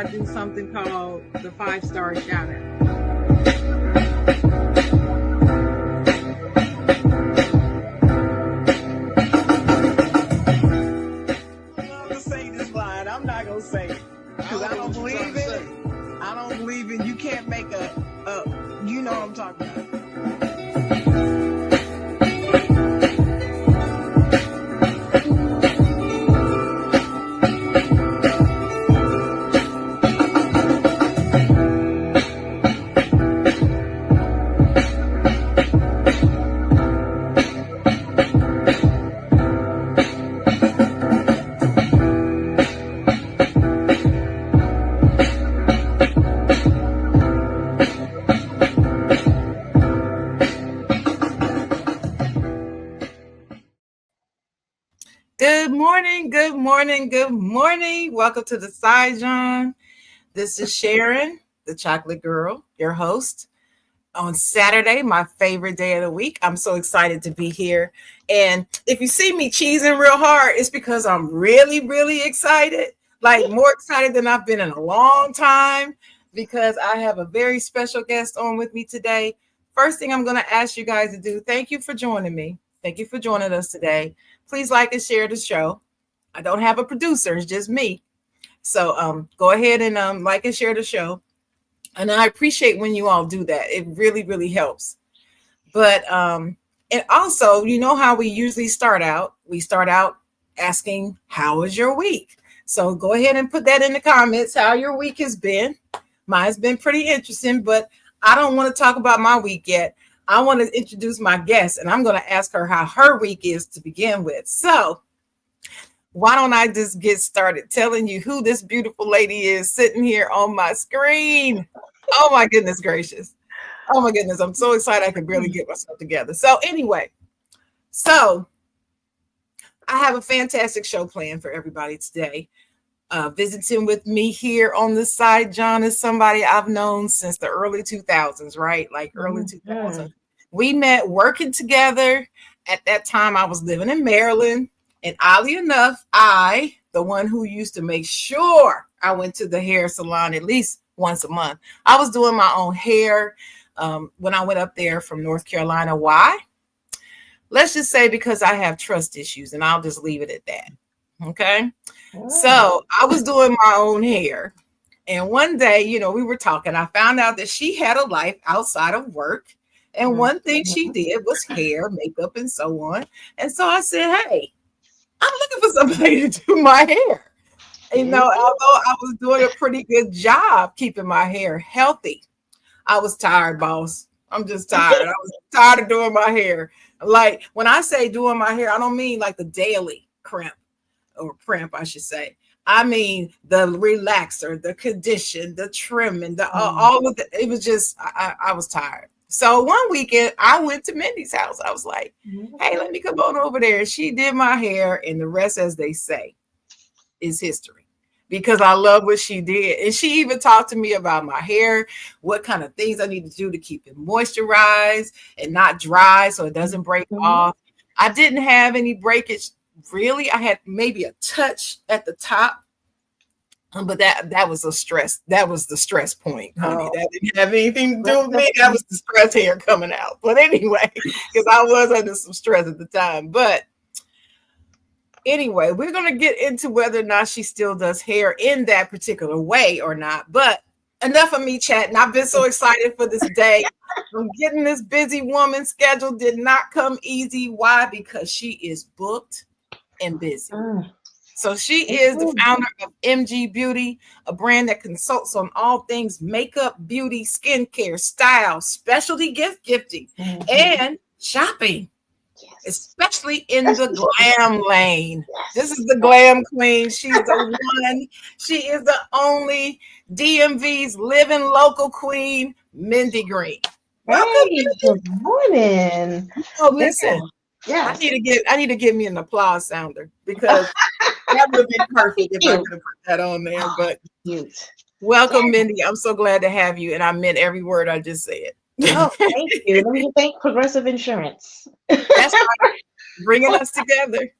I do something called the 5-star shout out. I'm not gonna say it because I don't believe in it. I don't believe in you can't make a you know what I'm talking about. Good morning, good morning, good morning. Welcome to the Side Jawn. This is Sharon, the chocolate girl, your host. On Saturday, my favorite day of the week. I'm so excited to be here. And if you see me cheesing real hard, it's because I'm really, really excited. Like more excited than I've been in a long time because I have a very special guest on with me today. First thing I'm going to ask you guys to do, thank you for joining me. Thank you for joining us today. Please like and share the show. I don't have a producer, it's just me. So go ahead and like and share the show. And I appreciate when you all do that. It really, really helps. But and also, you know how we usually start out? We start out asking, how was your week? So go ahead and put that in the comments, how your week has been. Mine's been pretty interesting, but I don't want to talk about my week yet. I want to introduce my guest, and I'm going to ask her how her week is to begin with. So why don't I just get started telling you who this beautiful lady is sitting here on my screen? Oh, my goodness gracious. Oh, my goodness. I'm so excited I could barely get myself together. So anyway, I have a fantastic show planned for everybody today. Visiting with me here on the Side Jawn is somebody I've known since the early 2000s, right? Like early 2000s. We met working together. At that time, I was living in Maryland. And oddly enough, the one who used to make sure I went to the hair salon at least once a month. I was doing my own hair when I went up there from North Carolina. Why? Let's just say because I have trust issues, and I'll just leave it at that. Okay. So I was doing my own hair. And one day, we were talking. I found out that she had a life outside of work. And one thing she did was hair, makeup, and so on. And so I said, hey, I'm looking for somebody to do my hair. Although I was doing a pretty good job keeping my hair healthy, I was tired, boss. I'm just tired. I was tired of doing my hair. Like when I say doing my hair, I don't mean like the daily primp, I should say. I mean the relaxer, the condition, the trimming, all of it was just I was tired. So one weekend I went to Mindy's house. I was like, hey, let me come on over there. She did my hair, and the rest, as they say, is history. Because I love what she did. And she even talked to me about my hair, what kind of things I need to do to keep it moisturized and not dry so it doesn't break off. I didn't have any breakage. Really, I had maybe a touch at the top, but that was a stress. That was the stress point, honey. That didn't have anything to do with me. That was the stress hair coming out. But anyway, because I was under some stress at the time. But anyway, we're going to get into whether or not she still does hair in that particular way or not. But enough of me chatting. I've been so excited for this day. I'm getting this busy woman schedule did not come easy. Why? Because she is booked and busy. So she is the founder of MG Beauty, a brand that consults on all things makeup, beauty, skincare, style, specialty gifting, and shopping, especially in the glam lane. This is the glam queen. She's the one. She is the only DMV's living local queen, Mindy Green. Welcome, good morning. Oh, listen. Yeah, I need to give me an applause sounder because that would have been perfect if I could have put that on there. But welcome, Mindy. I'm so glad to have you, and I meant every word I just said. Oh, thank you. Let me thank Progressive Insurance. That's right. Bringing us together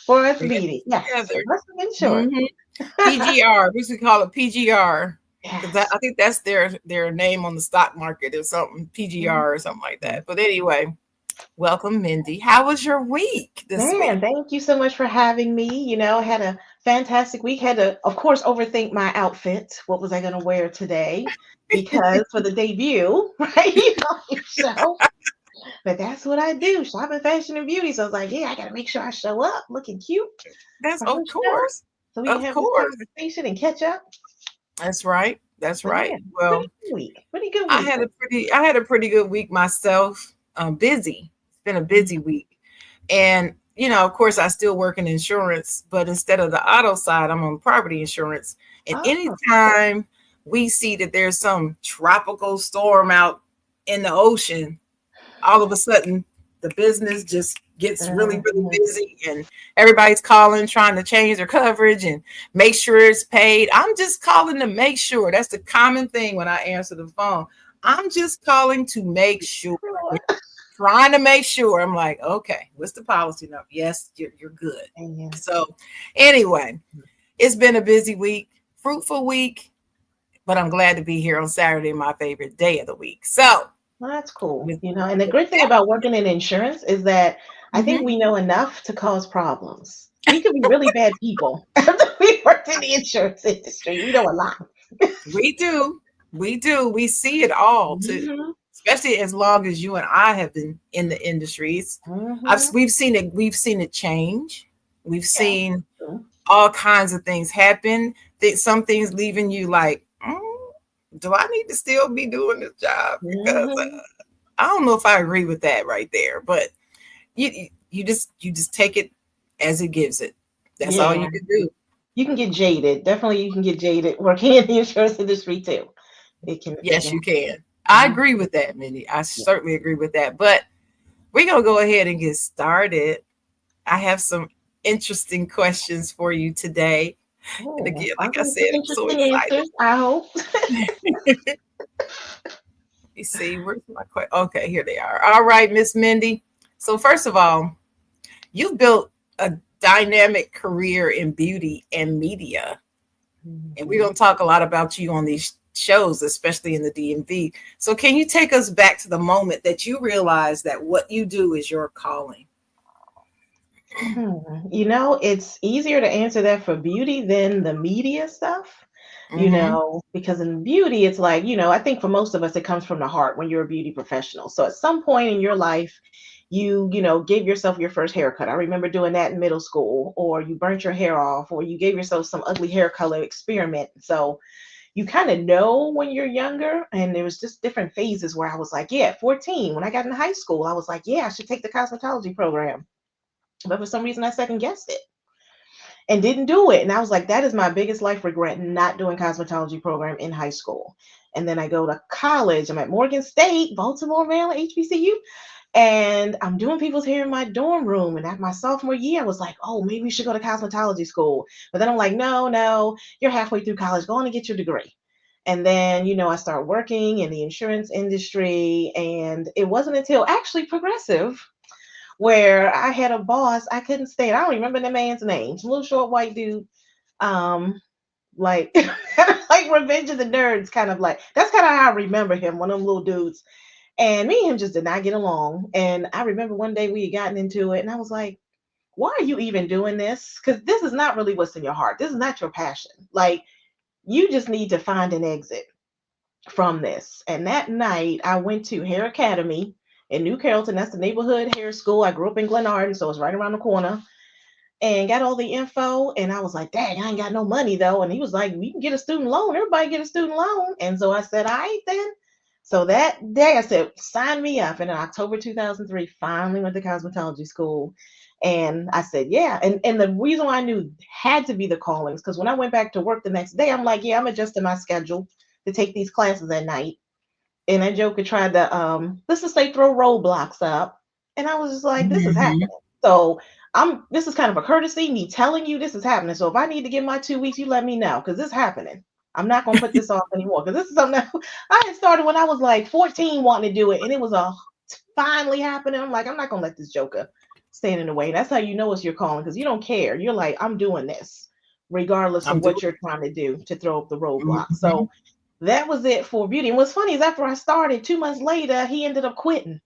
for us meeting. Yes, Progressive Insurance. PGR. We should call it PGR because Yes. I think that's their name on the stock market or something. Mhm. PGR or something like that. But anyway, welcome, Mindy. How was your week this Man, week? thank you so much for having me. I had a fantastic week. Had to, of course, overthink my outfit. What was I going to wear today? Because for the debut, right? Your show. But that's what I do, shopping, fashion, and beauty. So I was like, yeah, I got to make sure I show up looking cute That's for her of show course, so we can of have this course. conversation and catch up. That's right. That's So yeah, right. pretty Well, good week. Pretty good week. I had a pretty good week myself. Busy. It's been a busy week. And, of course, I still work in insurance, but instead of the auto side, I'm on property insurance. And Oh, anytime we see that there's some tropical storm out in the ocean, all of a sudden the business just gets really, really mhm. busy and everybody's calling, trying to change their coverage and make sure it's paid. I'm just calling to make sure. That's the common thing when I answer the phone. I'm just calling to make sure, trying to make sure. I'm like, okay, what's the policy number? Yes, you're good. Yeah. So anyway, it's been a busy week, fruitful week, but I'm glad to be here on Saturday, my favorite day of the week. So Well, that's cool. with, And the with great thing that, about working in insurance is that I think mhm, we know enough to cause problems. We could be really bad people after we worked in the insurance industry. We know a lot. we do. We do. We see it all too, Hmm. especially as long as you and I have been in the industries. Hmm. We've seen it. We've seen it change. We've Yeah. seen all kinds of things happen. Some things leaving you like, do I need to still be doing this job? Because Hmm. I don't know if I agree with that right there. But you just take it as it gives it. That's all Yeah. you can do. You can get jaded. Definitely, you can get jaded working in the insurance industry too. It Yes, can. you can. I agree with that, Mindy. I Yeah. certainly agree with that. But we're gonna go ahead and get started. I have some interesting questions for you today. And Oh, again, I'm like I getting some said, I'm so interesting excited. answers, I hope. Let me see, where's my question? Okay, here they are. All right, Miss Mindy. So first of all, you've built a dynamic career in beauty and media. And we're Mhm. going to talk a lot about you on these shows, especially in the DMV. So can you take us back to the moment that you realized that what you do is your calling? It's easier to answer that for beauty than the media stuff, Mm-hmm. because in beauty, it's like, I think for most of us, it comes from the heart when you're a beauty professional. So at some point in your life, gave yourself your first haircut. I remember doing that in middle school, or you burnt your hair off, or you gave yourself some ugly hair color experiment. So you kind of know when you're younger. And there was just different phases where I was like, yeah, at 14, when I got into high school, I was like, yeah, I should take the cosmetology program. But for some reason, I second guessed it and didn't do it. And I was like, that is my biggest life regret, not doing cosmetology program in high school. And then I go to college. I'm at Morgan State, Baltimore, Maryland, HBCU, and I'm doing people's hair in my dorm room. And at my sophomore year, I was like, oh, maybe we should go to cosmetology school. But then I'm like, no, no, you're halfway through college. Go on and get your degree. And then, I start working in the insurance industry. And it wasn't until actually Progressive where I had a boss I couldn't stand. I don't remember the man's name. Some little short white dude. Um, like like Revenge of the Nerds, kind of like that's kind of how I remember him, one of them little dudes. And me and him just did not get along. And I remember one day we had gotten into it, and I was like, why are you even doing this? Because this is not really what's in your heart. This is not your passion. Like, you just need to find an exit from this. And that night, I went to Hair Academy in New Carrollton. That's the neighborhood hair school. I grew up in Glenarden, so it's right around the corner. And got all the info. And I was like, dang, I ain't got no money though. And he was like, we can get a student loan. Everybody get a student loan. And so I said, all right then. So that day I said, sign me up. And in October 2003, finally went to cosmetology school. And I said, yeah. And the reason why I knew had to be the callings, because when I went back to work the next day, I'm like, yeah, I'm adjusting my schedule to take these classes at night. And that joker tried to let's just say throw roadblocks up. And I was just like, this is Mm-hmm. happening. So this is kind of a courtesy, me telling you this is happening. So if I need to get my 2 weeks, you let me know, because this is happening. I'm not gonna put this off anymore, because this is something that I had started when I was like 14 wanting to do it, and it was finally happening. I'm like, I'm not gonna let this joker stand in the way. That's how you know it's your calling, because you don't care. You're like, I'm doing this. regardless I'm of doing what you're trying to do to throw up the roadblock. Mhm. So that was it for beauty. And what's funny is after I started, 2 months later, he ended up quitting.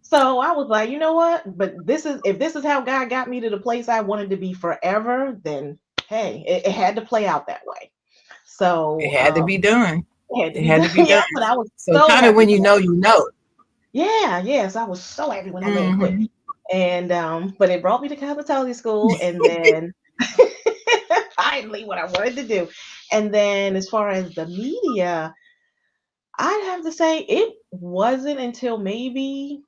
So I was like, you know what? But if this is how God got me to the place I wanted to be forever, then hey, it had to play out that way. It So had to be done. it had to It be had done. to be done. Yeah, but I was So so kind of happy when you when that. know, you know. Yeah, yes, I was so happy when that man quit. Hmm. And but it brought me to cosmetology school, and then finally what I wanted to do. And then as far as the media, I'd have to say it wasn't until maybe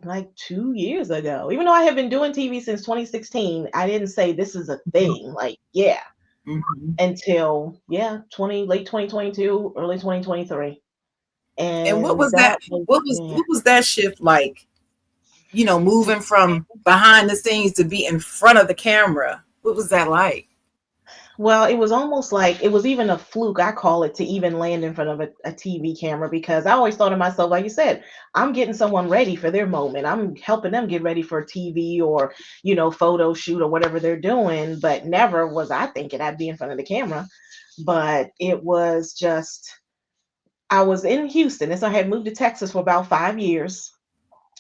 like 2 years ago. Even though I have been doing TV since 2016, I didn't say this is a thing. Like, yeah, Hmm. until yeah, 20 late 2022, early 2023. And what And was that that? was yeah. What was that shift like? Moving from behind the scenes to be in front of the camera. What was that like? Well, it was almost like it was even a fluke, I call it, to even land in front of a TV camera because I always thought to myself, like you said, I'm getting someone ready for their moment. I'm helping them get ready for a TV or, photo shoot or whatever they're doing. But never was I thinking I'd be in front of the camera. But it was just, I was in Houston. And so I had moved to Texas for about 5 years.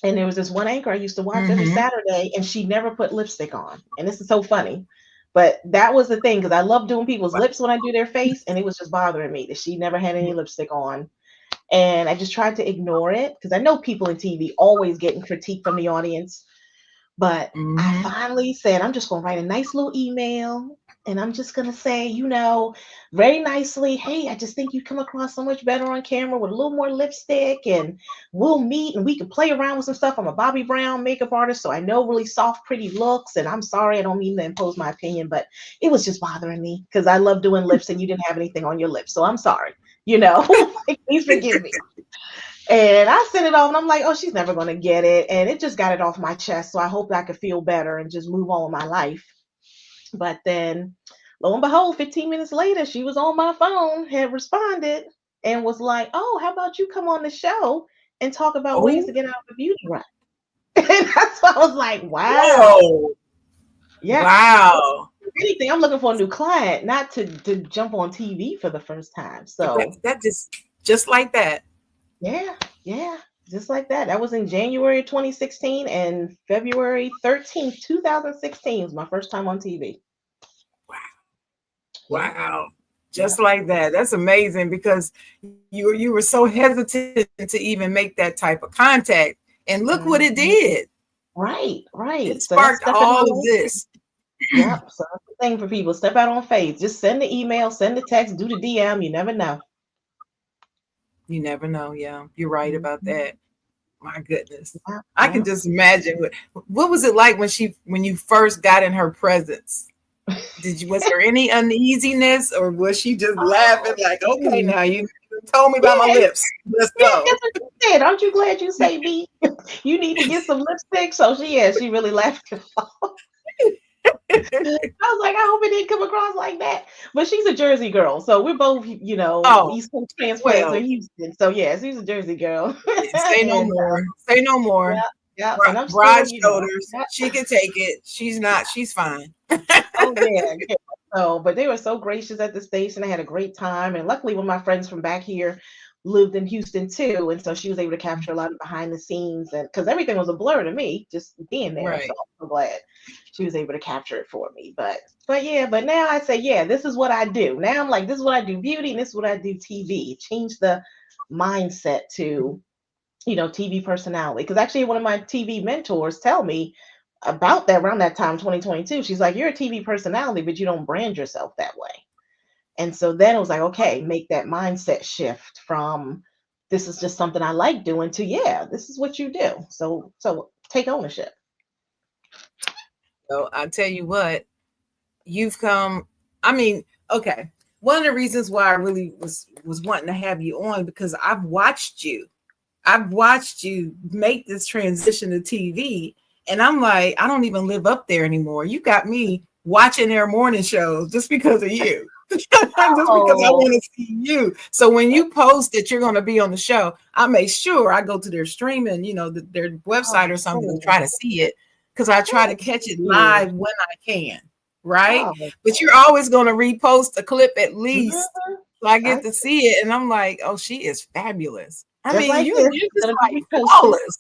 And there was this one anchor I used to watch every Hmm. Saturday, and she never put lipstick on. And this is so funny. But that was the thing, because I love doing people's lips when I do their face, and it was just bothering me that she never had any lipstick on. And I just tried to ignore it because I know people in TV always getting critique from the audience. But I Hmm. finally said, I'm just going to write a nice little email. And I'm just going to say, very nicely, hey, I just think you come across so much better on camera with a little more lipstick. And we'll meet and we can play around with some stuff. I'm a Bobby Brown makeup artist, so I know really soft, pretty looks. And I'm sorry, I don't mean to impose my opinion, but it was just bothering me because I love doing lips and you didn't have anything on your lips. So I'm sorry, please forgive me. And I sent it off and I'm like, oh, she's never going to get it. And it just got it off my chest. So I hope I could feel better and just move on with my life. But then lo and behold, 15 minutes later, she was on my phone, had responded and was like, oh, how about you come on the show and talk about ways Oh, to get out of the beauty rut? And that's why I was like, wow. whoa. Yeah. Wow. If anything, I'm looking for a new client, not to jump on TV for the first time. So That just like that. yeah, yeah, just like that. That was in January 2016 and February 13th, 2016 was my first time on TV. Yeah, Wow. yeah. Just like that. That's amazing because you were so hesitant to even make that type of contact. And look what it Mhm. did. Right, It right. So that's sparked stepping all out of on. this. Yep. So that's the thing for people. Step out on faith. Just send the email, send the text, do the DM. You never know. You never know. Yeah, you're right about Mhm. that. My goodness. Yeah, I can yeah. just imagine what was it like when you first got in her presence? Was there any uneasiness or was she just laughing Oh, like, okay, geez. now you told me about my Yeah, lips. Let's yeah, go. that's what she said. Aren't you glad you say me? You need to get some lipstick. So she really laughed. I was like, I hope it didn't come across like that. But she's a Jersey girl. So we're both, Oh, East Coast transplants well, in Houston. So yeah, she's a Jersey girl. say no And more. Say no yeah, more. yeah. And I'm Broad still, shoulders. yeah, She can take it. She's not. She's fine. oh yeah, yeah. So, but they were so gracious at the station. I had a great time. And luckily one of my friends from back here lived in Houston too. And so she was able to capture a lot of behind the scenes and because everything was a blur to me, just being there. So Right. I'm so glad she was able to capture it for me. But yeah, but now I say, yeah, this is what I do. Now I'm like, this is what I do beauty and this is what I do TV. Change the mindset to TV personality. Because actually, one of my TV mentors tell me about that around that time, 2022. She's like, "You're a TV personality, but you don't brand yourself that way." And so then it was like, okay, make that mindset shift from this is just something I like doing to yeah, this is what you do. So take ownership. So I tell you what, you've come. I mean, okay. One of the reasons why I really was wanting to have you on because I've watched you. I've watched you make this transition to TV, and I'm like, I don't even live up there anymore. You got me watching their morning shows just because of you. Just because I Oh, want to see you. So when you post that you're going to be on the show, I make sure I go to their streaming, their oh, website or something to cool. try to see it because I try to Oh, catch it thank you. live when I can. right? Oh, But you're always going to repost a clip at least. mhm. So I I get to see it and I'm like, oh, she is fabulous. I just mean, like this. you're It's just gonna be like reposted. flawless.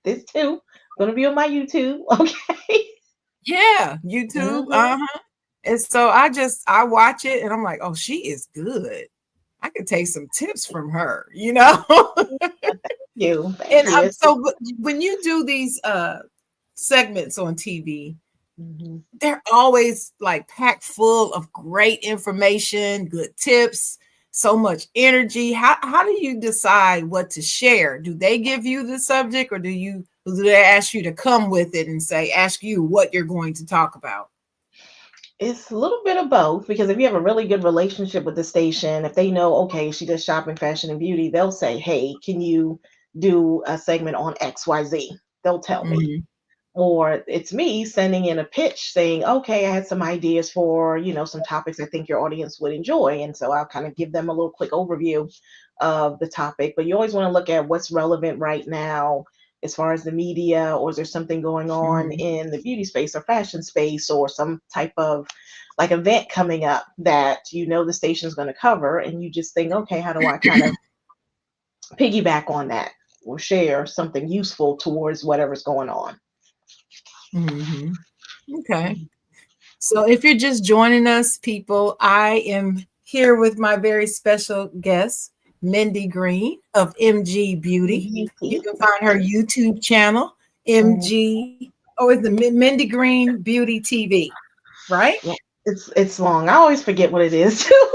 This too. Gonna be on my YouTube. Okay. Yeah, YouTube. Mhm. Uh-huh. And so I watch it and I'm like, oh, she is good. I could take some tips from her, you know? Thank And you. so when you do these segments on TV, Mhm. they're always like packed full of great information, good tips, so much energy. How do you decide what to share? Do they give you the subject or do they ask you to come with it and ask you what you're going to talk about? It's a little bit of both because if you have a really good relationship with the station, if they know, okay, she does shopping, fashion, and beauty, they'll say, hey, can you do a segment on XYZ? They'll tell me. Mhm. Or it's me sending in a pitch saying, okay, I had some ideas for, some topics I think your audience would enjoy. And so I'll kind of give them a little quick overview of the topic. But you always want to look at what's relevant right now as far as the media, or is there something going on Mhm. in the beauty space or fashion space, or some type of like event coming up that the station is going to cover, and you just think, okay, how do I kind of piggyback on that or share something useful towards whatever's going on? Mhm. Okay. So if you're just joining us, people, I am here with my very special guest, Mindy Green of MG Beauty. You Beauty. can find her YouTube channel, Mm, MG, oh, it's the Mindy Green Beauty TV, right? yeah, it's long. I always forget what it is too.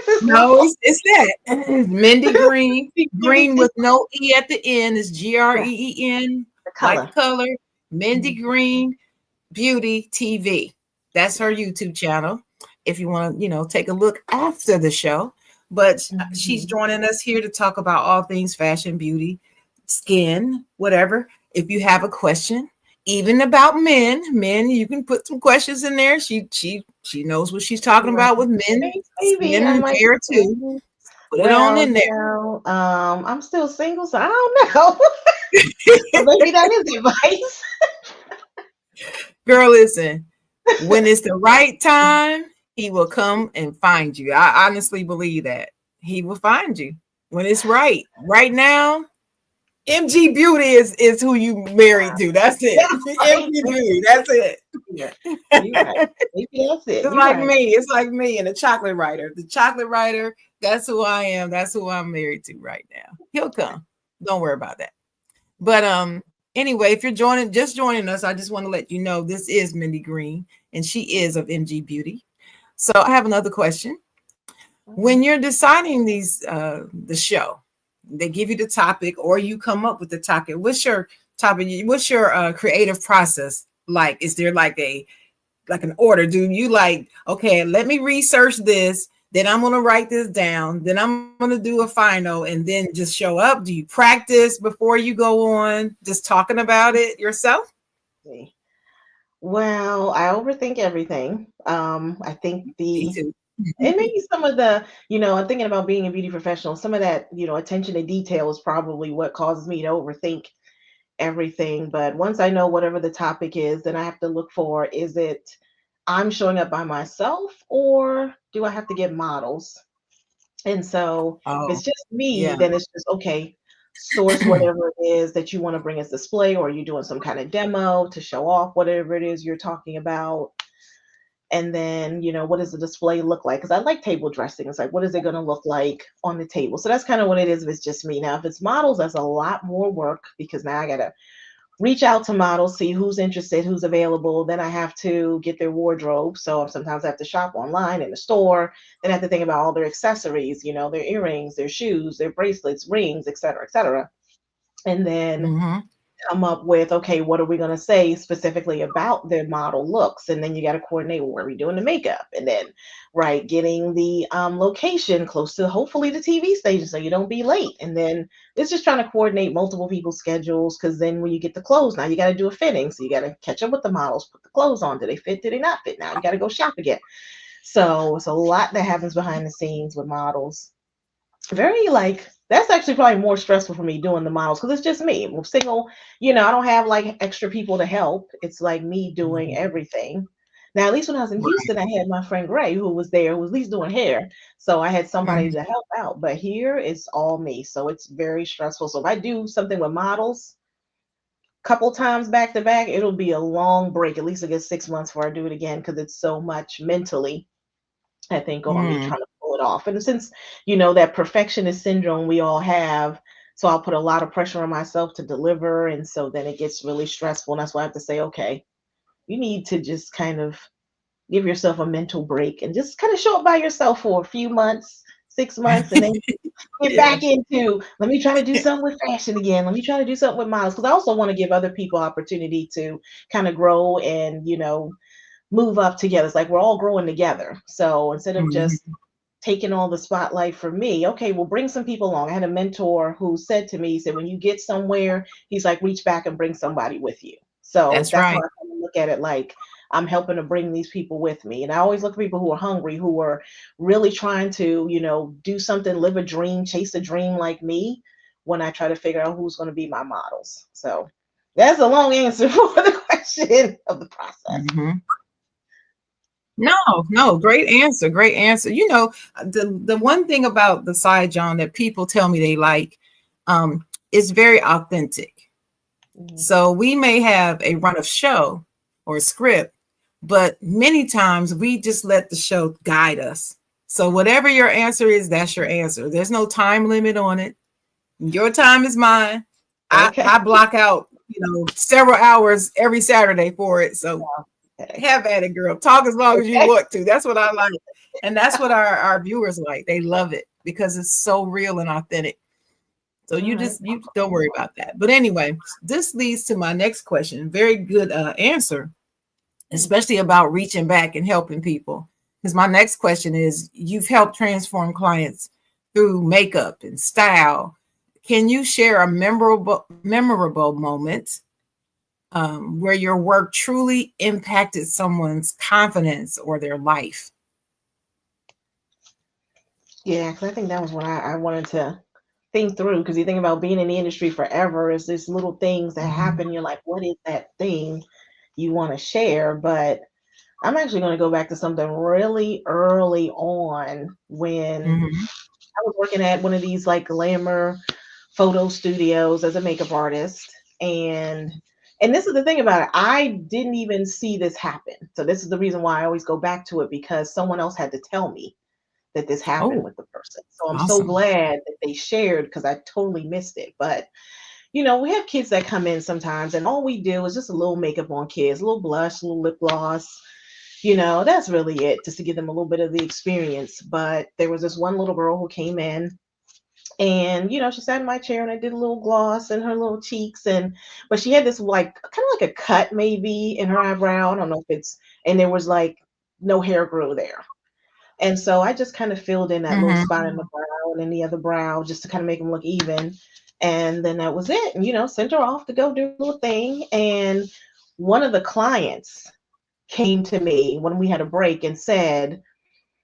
It's No, long. it's that. Mindy Green, Beauty green TV. with no E at the end is Yeah, GREEN, the like the color. color, Mindy Mhm, Green Beauty TV. That's her YouTube channel. If you want to, take a look after the show. But she's mhm. joining us here to talk about all things fashion, beauty, skin, whatever. If you have a question, even about men, you can put some questions in there. She knows what she's talking Right. about with men, Maybe skin I and might. hair too. Mhm. Put it on Well, in there. I'm still single, so I don't know. So maybe that is advice. Girl, listen, when it's the right time, he will come and find you. I honestly believe that. He will find you when it's right. Right now, MG Beauty is who you married to. That's it. Yeah, right. MG Beauty. That's it. Yeah, you're right. Maybe that's it. It's You're like right. me. It's like me and the chocolate writer. The chocolate writer, that's who I am. That's who I'm married to right now. He'll come. Don't worry about that. But anyway, if you're just joining us, I just want to let you know this is Mindy Green and she is of MG Beauty. So I have another question. Mhm. When you're deciding the show, they give you the topic or you come up with the topic. What's your topic? What's your creative process like? Is there like an order? Do you like, okay, let me research this, then I'm going to write this down, then I'm going to do a final and then just show up? Do you practice before you go on just talking about it yourself? See. Well, I overthink everything. I think Me the too. and maybe some of the, I'm thinking about being a beauty professional. Some of that, attention to detail is probably what causes me to overthink everything. But once I know whatever the topic is, then I have to look for, is it I'm showing up by myself, or do I have to get models? And so if Oh, it's just me, yeah. then it's just okay, source whatever it is that you want to bring as display, or you're doing some kind of demo to show off whatever it is you're talking about. And then, what does the display look like? Because I like table dressing. It's like, what is it going to look like on the table? So that's kind of what it is if it's just me. Now, if it's models, that's a lot more work because now I got to reach out to models, see who's interested, who's available. Then I have to get their wardrobe. So sometimes I have to shop online in the store. Then I have to think about all their accessories, their earrings, their shoes, their bracelets, rings, et cetera, et cetera. And then Mm-hmm. come up with, okay, what are we going to say specifically about their model looks? And then you got to coordinate where we doing the makeup, and then right, getting the location close to hopefully the TV station so you don't be late. And then it's just trying to coordinate multiple people's schedules, because then when you get the clothes, now you got to do a fitting, so you got to catch up with the models, put the clothes on, do they fit, do they not fit, now you got to go shop again. So it's a lot that happens behind the scenes with models. Very like, that's actually probably more stressful for me doing the models because it's just me. I'm single, I don't have like extra people to help. It's like me doing Mm-hmm. everything. Now, at least when I was in Right. Houston, I had my friend Gray who was there, who was at least doing hair. So I had somebody Mhm. to help out. But here it's all me. So it's very stressful. So if I do something with models, couple times back to back, it'll be a long break, at least a good 6 months before I do it again, because it's so much mentally, I think, on me Mm. trying to pull it off. And since, that perfectionist syndrome we all have, so I'll put a lot of pressure on myself to deliver. And so then it gets really stressful. And that's why I have to say, okay, you need to just kind of give yourself a mental break and just kind of show up by yourself for a few months, 6 months, and then get Yeah. back into, let me try to do something with fashion again. Let me try to do something with models. Because I also want to give other people opportunity to kind of grow and, move up together. It's like we're all growing together. So instead of just Mhm. taking all the spotlight for me, okay, well, bring some people along. I had a mentor who said to me, he said, when you get somewhere, he's like, reach back and bring somebody with you. So That's that's how right. I kind of look at it. Like, I'm helping to bring these people with me. And I always look for people who are hungry, who are really trying to, do something, live a dream, chase a dream like me, when I try to figure out who's going to be my models. So that's a long answer for the question of the process. Mhm. No, no, great answer, great answer. The one thing about the side John that people tell me they like, is very authentic. Mhm. So we may have a run of show or a script, but many times we just let the show guide us. So whatever your answer is, that's your answer. There's no time limit on it. Your time is mine. I Okay. block out, several hours every Saturday for it. So Okay. have at it, girl. Talk as long as you Okay. want to. That's what I like. And that's what our viewers like. They love it because it's so real and authentic. So All right. you don't worry about that. But anyway, this leads to my next question. Very good answer, Hmm. especially about reaching back and helping people. Because my next question is, you've helped transform clients through makeup and style. Can you share a memorable moment where your work truly impacted someone's confidence or their life? Yeah, because I think that was what I wanted to think through. Because you think about being in the industry forever, is this little things that Mhm. happen. You're like, what is that thing you want to share? But I'm actually going to go back to something really early on when Mhm. I was working at one of these like glamour photo studios as a makeup artist. And this is the thing about it. I didn't even see this happen. So this is the reason why I always go back to it, because someone else had to tell me that this happened Oh, with the person. So I'm so awesome. glad that they shared, because I totally missed it. But we have kids that come in sometimes, and all we do is just a little makeup on kids, a little blush, a little lip gloss. That's really it, just to give them a little bit of the experience. But there was this one little girl who came in, and she sat in my chair, and I did a little gloss in her little cheeks, and but she had this like kind of like a cut maybe in her eyebrow. I don't know if it's, and there was like no hair grew there. And so I just kind of filled in that little Mhm. spot in the brow and in the other brow, just to kind of make them look even. And then that was it. And, sent her off to go do a little thing. And one of the clients came to me when we had a break and said,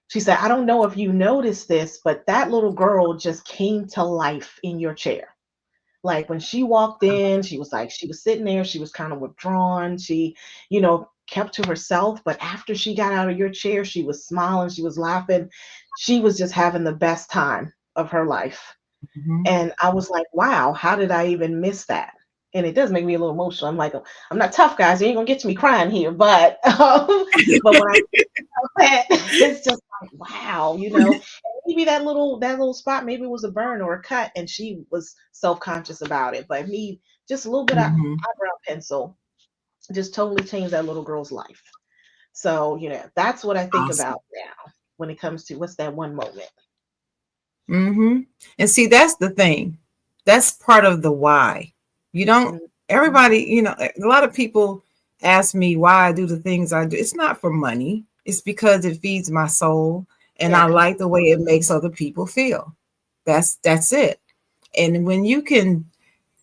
she said, I don't know if you noticed this, but that little girl just came to life in your chair. Like when she walked in, she was like, she was sitting there, she was kind of withdrawn. She, kept to herself. But after she got out of your chair, she was smiling, she was laughing. She was just having the best time of her life. Mhm. And I was like, wow, how did I even miss that? And it does make me a little emotional. I'm like, I'm not tough, guys. You ain't gonna get to me crying here. But when I that, it's just like, wow, maybe that little spot, maybe it was a burn or a cut, and she was self-conscious about it. But me, just a little bit of Mhm. eyebrow pencil just totally changed that little girl's life. So, that's what I think Awesome. about now when it comes to what's that one moment. Mhm. And see, that's the thing. That's part of the why. You don't Mhm. everybody, a lot of people ask me why I do the things I do. It's not for money. It's because it feeds my soul and I Yeah. like the way it makes other people feel. That's it. And when you can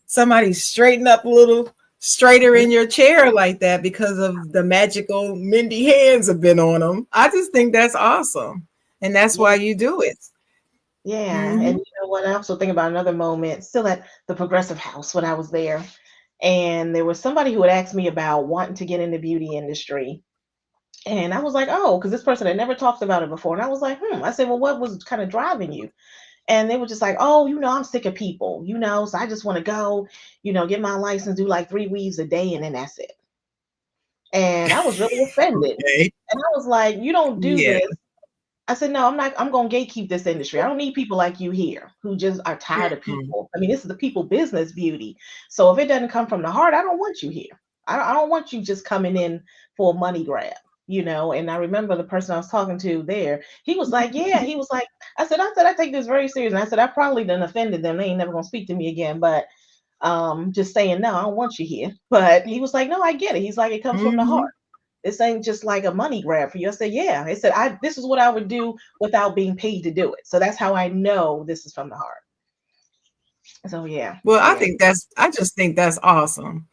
somebody straighten up a little straighter Mhm. in your chair like that because of the magical Mindy hands have been on them, I just think that's awesome. And that's Yeah. why you do it. Yeah. And Mhm. you know what? I also think about another moment still at the Progressive House when I was there. And there was somebody who had asked me about wanting to get in the beauty industry. And I was like, oh, because this person had never talked about it before. And I was like, I said, well, what was kind of driving you? And they were just like, oh, I'm sick of people, so I just want to go, get my license, do like 3 weaves a day, and then that's it. And I was really offended. Okay. And I was like, you don't do Yeah. this. I said, no, I'm going to gatekeep this industry. I don't need people like you here who just are tired of Mm-mm. people. I mean, this is the people business, beauty. So if it doesn't come from the heart, I don't want you here. I don't want you just coming in for a money grab, And I remember the person I was talking to there, he was like, yeah, he was like, I take this very serious. And I said, I probably done offended them. They ain't never going to speak to me again. But just saying, no, I don't want you here. But he was like, no, I get it. He's like, it comes from the Mm-hmm. heart. This ain't just like a money grab for you. I said, yeah. I said, this is what I would do without being paid to do it. So that's how I know this is from the heart. So yeah. Well, Yeah. I just think that's awesome.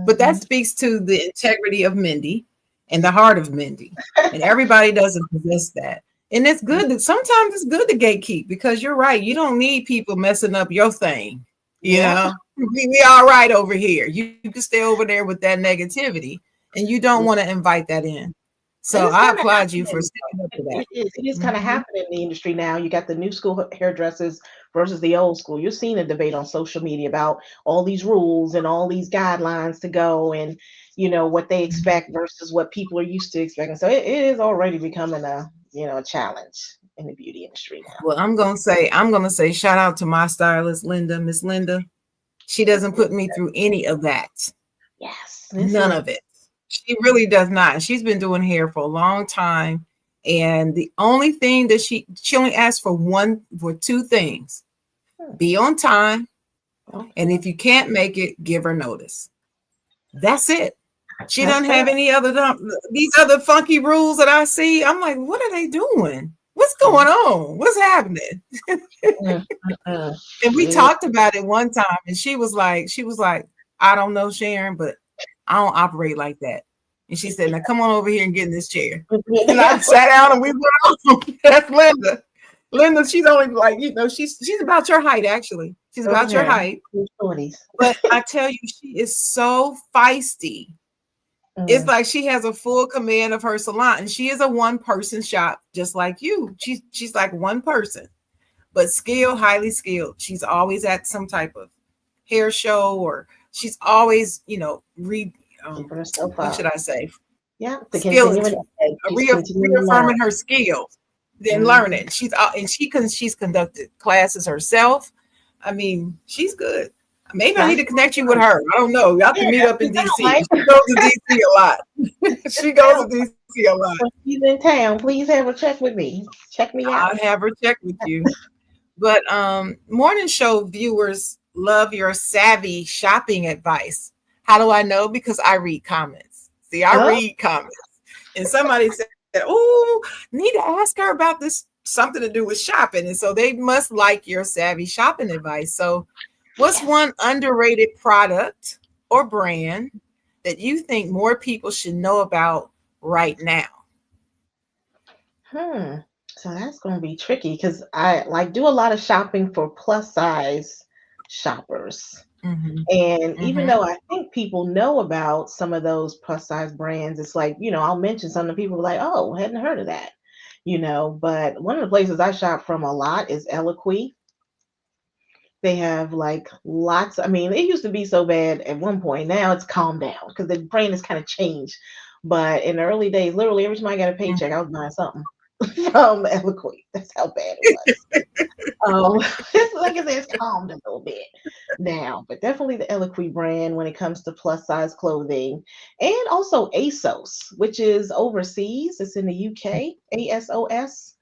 But that speaks to the integrity of Mindy and the heart of Mindy. And everybody doesn't possess that. And it's good that sometimes it's good to gatekeep, because you're right. You don't need people messing up your thing. Yeah. We all right over here. You can stay over there with that negativity, and you don't want to invite that in. And So it's I kind of applaud you for happening. sticking up to that. It is kind of Mhm. happening in the industry now. You got the new school hairdressers versus the old school. You're seeing a debate on social media about all these rules and all these guidelines to go, and what they expect versus what people are used to expecting. So it is already becoming a challenge in the beauty industry now. Well, I'm gonna say shout out to my stylist, Linda, Miss Linda. She doesn't put me through any of that. Yes, None listen. of it. She really does not. She's been doing hair for a long time. And the only thing that she only asks for two things: be on time. Okay. And if you can't make it, give her notice. That's it. She That's doesn't have fair. any other these other funky rules that I see. I'm like, what are they doing? What's Yeah. going on? What's happening? Mm, mm, And we mm. talked about it one time, and she was like, I don't know, Sharon, but I don't operate like that. And she said, now come on over here and get in this chair. And I sat down and we went on. That's Linda. Linda, she's only like, she's about your height, actually. She's about your Okay. height. 20s. But I tell you, she is so feisty. It's like she has a full command of her salon, and she is a one-person shop, just like you. She's like one person, but skilled, highly skilled. She's always at some type of hair show, or she's always, Keeping herself what should up. I say? Yeah, the Skill, continuing she's continuing to learn. reaffirming her skills, then Mhm. learning. She's conducted classes herself. I mean, she's good. Maybe I need to connect you with her. I don't know. Y'all Yeah, can meet up you in sound DC. like She goes to DC a lot. She goes to DC a lot. when she's in town. Please have her check with me. Check me I'll out. have her check with you. But morning show viewers love your savvy shopping advice. How do I know? Because I read comments. See, I Oh, read comments. And somebody said, oh, need to ask her about this, something to do with shopping. And so they must like your savvy shopping advice. So what's yes. one underrated product or brand that you think more people should know about right now? So that's going to be tricky because I like do a lot of shopping for plus size shoppers. Mm-hmm. And even Mm-hmm. though I think people know about some of those plus size brands, it's like, I'll mention something, people are like, oh, hadn't heard of that, But one of the places I shop from a lot is Eloquii. They have like lots. I mean, it used to be so bad at one point. Now it's calmed down because the brand has kind of changed. But in the early days, literally every time I got a paycheck, I was buying something from Eloquii. That's how bad it was. Like I said, it's calmed a little bit now, but definitely the Eloquii brand when it comes to plus size clothing, and also ASOS, which is overseas. It's in the UK. ASOS.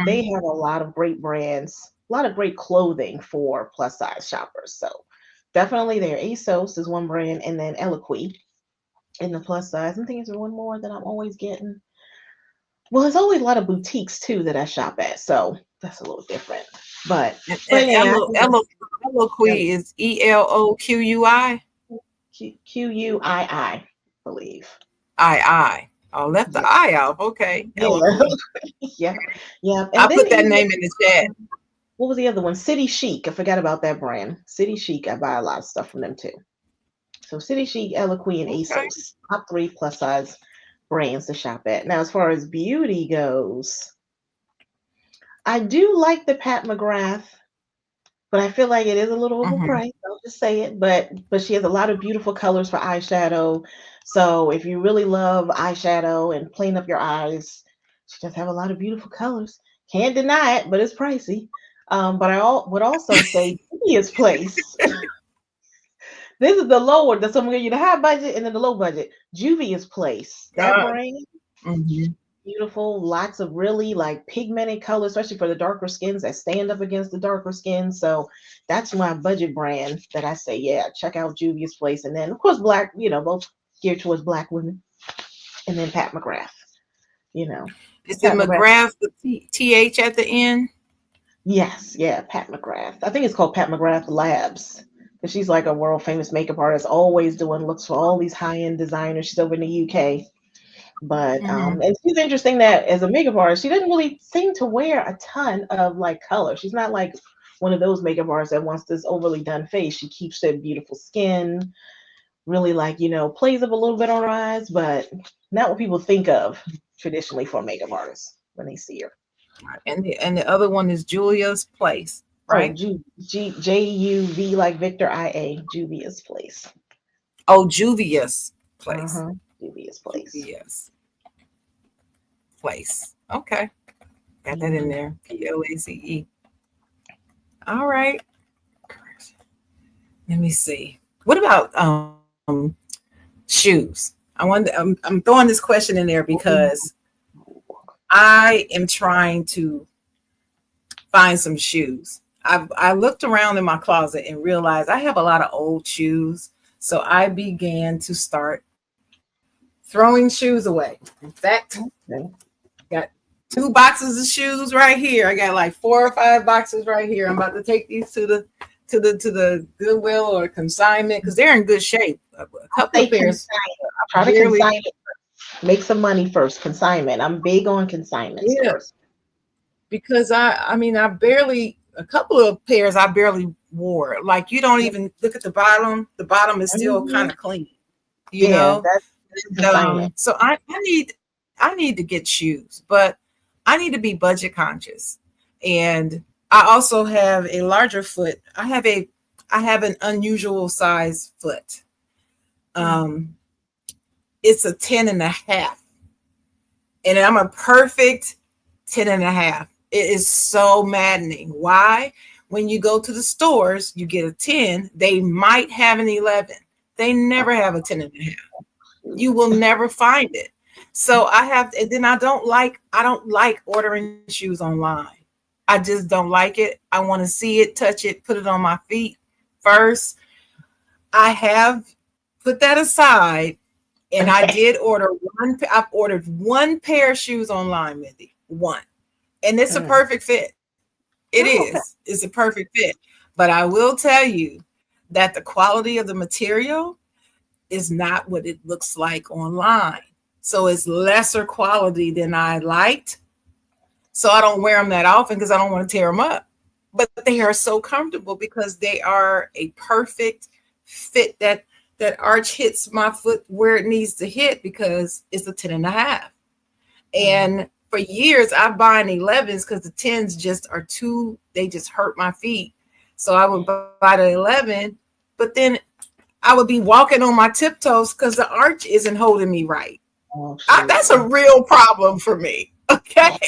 They Mm-hmm. have a lot of great brands, a lot of great clothing for plus size shoppers. So definitely there. ASOS is one brand, and then Eloquii in the plus size. I'm thinking there's one more that I'm always getting. Well, there's always a lot of boutiques too that I shop at, so that's a little different. But And yeah, Eloquii is ELOQUI. QUII, believe. I. Oh, left the Yeah, I out. Okay, yeah, Eloquii. yeah, yeah. I And then put that even name in the chat. what was the other one? City Chic. I forgot about that brand. City Chic. I buy a lot of stuff from them too. So City Chic, Eloquii, and Okay. ASOS, top three plus size brands to shop at. Now, as far as beauty goes, I do like the Pat McGrath, but I feel like it is a little Mhm. overpriced. I'll just say it. But she has a lot of beautiful colors for eyeshadow. So if you really love eyeshadow and playing up your eyes, she does have a lot of beautiful colors. Can't deny it, but it's pricey. But would also say Juvia's Place. This is the lower. That's somewhere you the high budget and then the low budget. Juvia's Place. That Uh, brand, mhm. beautiful. Lots of really like pigmented colors, especially for the darker skins that stand up against the darker skin. So that's my budget brand that I say, yeah, check out Juvia's Place. And then of course black, both geared towards black women. And then Pat McGrath, you know. Is it Pat McGrath. McGrath with TH at the end? Yes, yeah, Pat McGrath. I think it's called Pat McGrath Labs. Because she's like a world famous makeup artist, always doing looks for all these high end designers. She's over in the UK. But Mhm. and she's interesting that as a makeup artist, she doesn't really seem to wear a ton of like color. She's not like one of those makeup artists that wants this overly done face. She keeps that beautiful skin, really like, plays up a little bit on her eyes, but not what people think of traditionally for a makeup artist when they see her. And the other one is Julia's Place, Oh, right? Juv like Victor IA, Juvia's Place. Oh, Juvia's Place. Uh-huh. Juvia's Place. Juvia's Place. Okay. Got that in Mhm. there. PLACE. All right. Let me see. What about shoes? I'm throwing this question in there because I am trying to find some shoes. I looked around in my closet and realized I have a lot of old shoes. So I began to start throwing shoes away. In fact, Okay. got 2 boxes of shoes right here. I got like 4 or 5 boxes right here. I'm about to take these to the Goodwill or consignment because they're in good shape. A couple Say of pairs consignment. I Try to barely, consign it. Make some money first. Consignment. I'm big on consignment yeah, stores. because I mean I barely a couple of pairs I barely wore. Like you don't even look at the bottom. The bottom is still Mhm. kind of clean, you Yeah, know. that's And consignment. so I need to get shoes, but I need to be budget conscious. And I also have a larger foot. I have an unusual size foot. Um, it's a 10 and a half. And I'm a perfect 10 and a half. It is so maddening. Why? When you go to the stores, you get a 10. They might have an 11. They never have a 10 and a half. You will never find it. So and then I don't like ordering shoes online. I just don't like it. I want to see it, touch it, put it on my feet first. I have put that aside and I Okay. did order I've ordered one pair of shoes online, Mindy. One. And it's a Mm. perfect fit. It Oh, okay. is. It's a perfect fit. But I will tell you that the quality of the material is not what it looks like online. So it's lesser quality than I liked. So I don't wear them that often because I don't want to tear them up. But they are so comfortable because they are a perfect fit that arch hits my foot where it needs to hit because it's a 10 and a half. Mm. And for years I buying 11s because the 10s just are too, they just hurt my feet. So I would buy the 11, but then I would be walking on my tiptoes because the arch isn't holding me right. Oh, shoot. That's a real problem for me. Okay.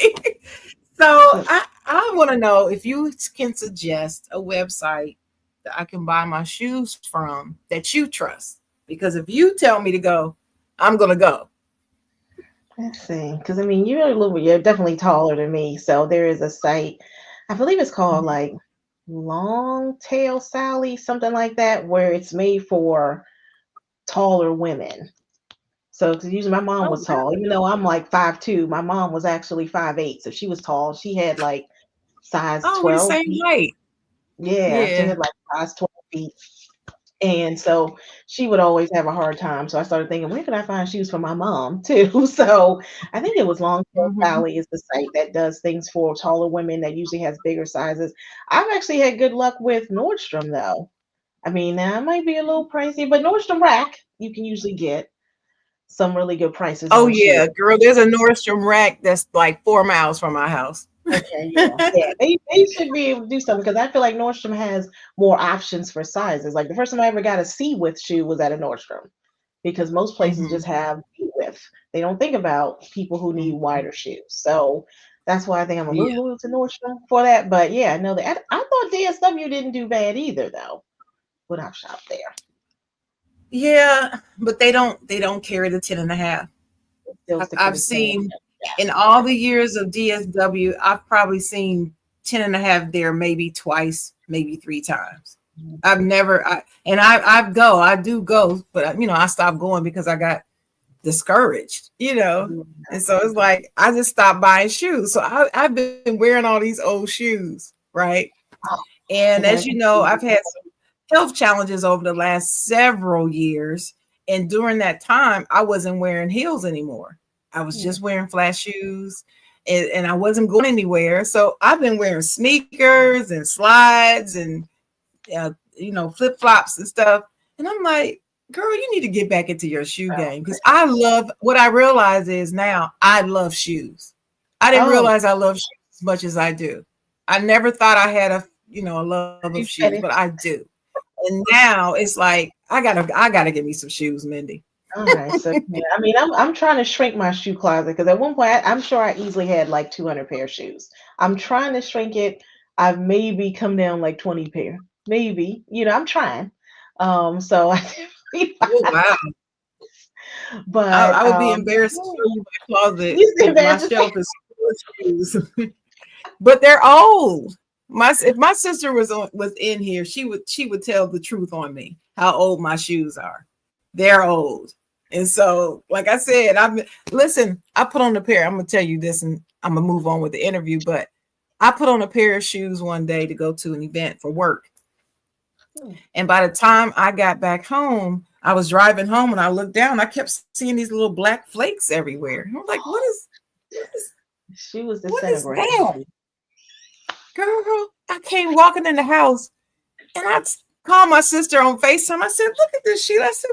So I want to know if you can suggest a website that I can buy my shoes from that you trust. Because if you tell me to go, I'm going to go. Let's see. Because I mean, you're definitely taller than me. So there is a site, I believe it's called Mhm. like Long Tail Sally, something like that, where it's made for taller women. So, because usually my mom Oh, was tall, really? even though I'm like 5'2", my mom was actually 5'8". So she was tall. She had like size Oh, we the 12 same feet. height. Yeah, she Yeah. had like size 12 feet. And so she would always have a hard time. So I started thinking, where can I find shoes for my mom too? So I think it was Long Tail Hmm. Sally is the site that does things for taller women that usually has bigger sizes. I've actually had good luck with Nordstrom though. I mean, now it might be a little pricey, but Nordstrom Rack you can usually get. some really good prices Oh on shoes. yeah, girl. There's a Nordstrom rack that's like 4 miles from my house. Okay, yeah, yeah. They should be able to do something because I feel like Nordstrom has more options for sizes. Like the first time I ever got a C width shoe was at a Nordstrom because most places Mhm, just have B width. They don't think about people who need mhm. wider shoes. So that's why I think I'm a Yeah, little loyal to Nordstrom for that. But yeah, no, I thought DSW didn't do bad either though when I've shopped there. yeah, but they don't carry the 10.5. Still stick to I've the 10. seen Yeah. in all the years of DSW, I've probably seen 10.5 there maybe twice, maybe 3 times. I've never, I do go, but I stopped going because I got discouraged. Mhm. And so it's like I just stopped buying shoes. So I've been wearing all these old shoes, right? Oh, And okay, as I you can know, see I've had some health challenges over the last several years. And during that time, I wasn't wearing heels anymore. I was that. just wearing flat shoes and I wasn't going anywhere. So I've been wearing sneakers and slides and flip flops and stuff. And I'm like, girl, you need to get back into your shoe game because I love what I realize is now I love shoes. I didn't Oh, realize I love shoes as much as I do. I never thought I had a love of you shoes, said it. but I do. And now it's like I gotta get me some shoes, Mindy. All right, so yeah, I mean, I'm trying to shrink my shoe closet because at one point I'm sure I easily had like 200 pair of shoes. I'm trying to shrink it. I've maybe come down like 20 pair, maybe. I'm trying. So I definitely, Oh wow. but I would be embarrassed to yeah, show you my closet you said because my embarrassed to say. shelf is full of shoes. But they're old. If my sister was in here, she would tell the truth on me how old my shoes are. They're old. And so, like I said, listen, I put on a pair. I'm gonna tell you this and I'm gonna move on with the interview, but I put on a pair of shoes one day to go to an event for work. Hmm, And by the time I got back home, I was driving home and I looked down, I kept seeing these little black flakes everywhere. And I'm like, what is she was what is disintegrating. that? Girl, I came walking in the house and called my sister on FaceTime. I said, look at this shoe. I said,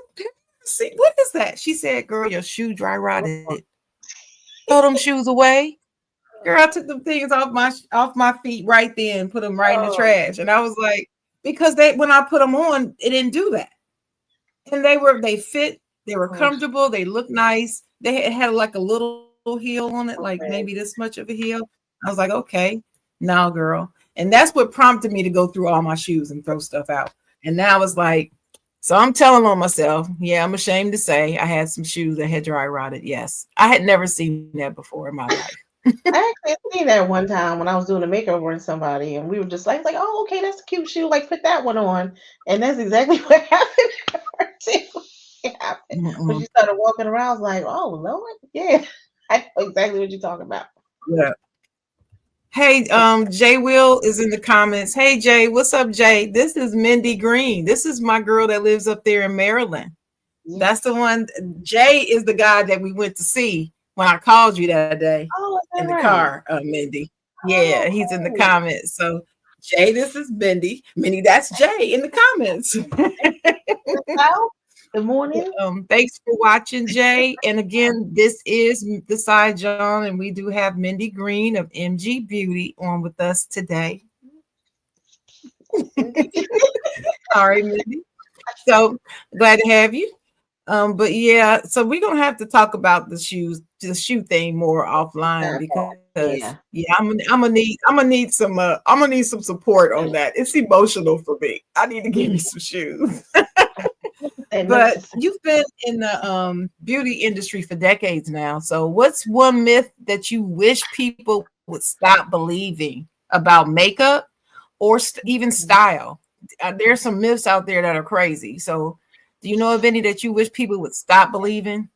see, what is that? She said, girl, your shoe dry rotted. Throw them shoes away. Girl, I took them things off my feet right then, put them right in the Oh, trash. And I was like, because when I put them on, it didn't do that. And they fit, they were oh, comfortable, they looked nice. It had like a little heel on it, like okay. maybe this much of a heel. I was like, okay, now, girl. And that's what prompted me to go through all my shoes and throw stuff out. And now it's like, so I'm telling on myself, yeah, I'm ashamed to say I had some shoes that had dry rotted. Yes. I had never seen that before in my life. I actually seen that one time when I was doing a makeover on somebody, and we were just like, oh, okay, that's a cute shoe. Like, put that one on, and that's exactly what happened to her too. It happened when Mm-mm. she started walking around. I was like, oh Lord, yeah, I know exactly what you're talking about. Yeah. Hey, Jay Will is in the comments. Hey, Jay, what's up, Jay? This is Mindy Green. This is my girl that lives up there in Maryland. That's the Yes. one. Jay is the guy that we went to see when I called you that day Oh, is in that the right? car, Mindy. Yeah, Oh, he's in the cool. comments. So, Jay, this is Mindy. Mindy, that's Jay in the comments. Hello? Good morning. Thanks for watching, Jay. And again, this is the Side Jawn, and we do have Mindy Green of MG Beauty on with us today. Indeed. All right, Mindy. So glad to have you. But yeah, so we're gonna have to talk about the shoe thing more offline That part. because Yeah. yeah, I'm gonna need some support on that. It's emotional for me. I need to get me some shoes. And notes But to say. you've been in the beauty industry for decades now. So what's one myth that you wish people would stop believing about makeup or even style? There's some myths out there that are crazy. So do you know of any that you wish people would stop believing?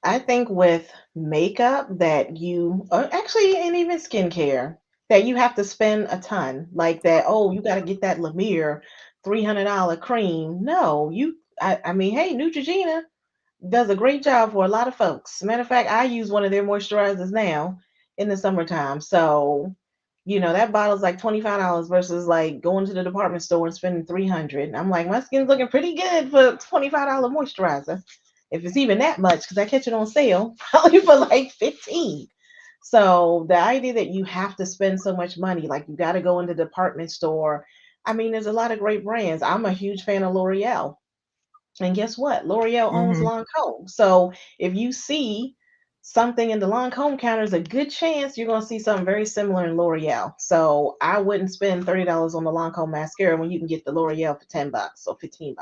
I think with makeup that you actually and even skincare that you have to spend a ton like that. Oh, you got to get that Lemire $300 cream. No, I mean, hey, Neutrogena does a great job for a lot of folks. Matter of fact, I use one of their moisturizers now in the summertime. So, that bottle's like $25 versus like going to the department store and spending 300. I'm like, my skin's looking pretty good for $25 moisturizer. If it's even that much, because I catch it on sale, probably for like 15. So the idea that you have to spend so much money, like you got to go into the department store. I mean, there's a lot of great brands. I'm a huge fan of L'Oreal. And guess what? L'Oreal owns Mm-hmm. Lancome. So if you see something in the Lancome counter, there's a good chance you're going to see something very similar in L'Oreal. So I wouldn't spend $30 on the Lancome mascara when you can get the L'Oreal for $10 or $15.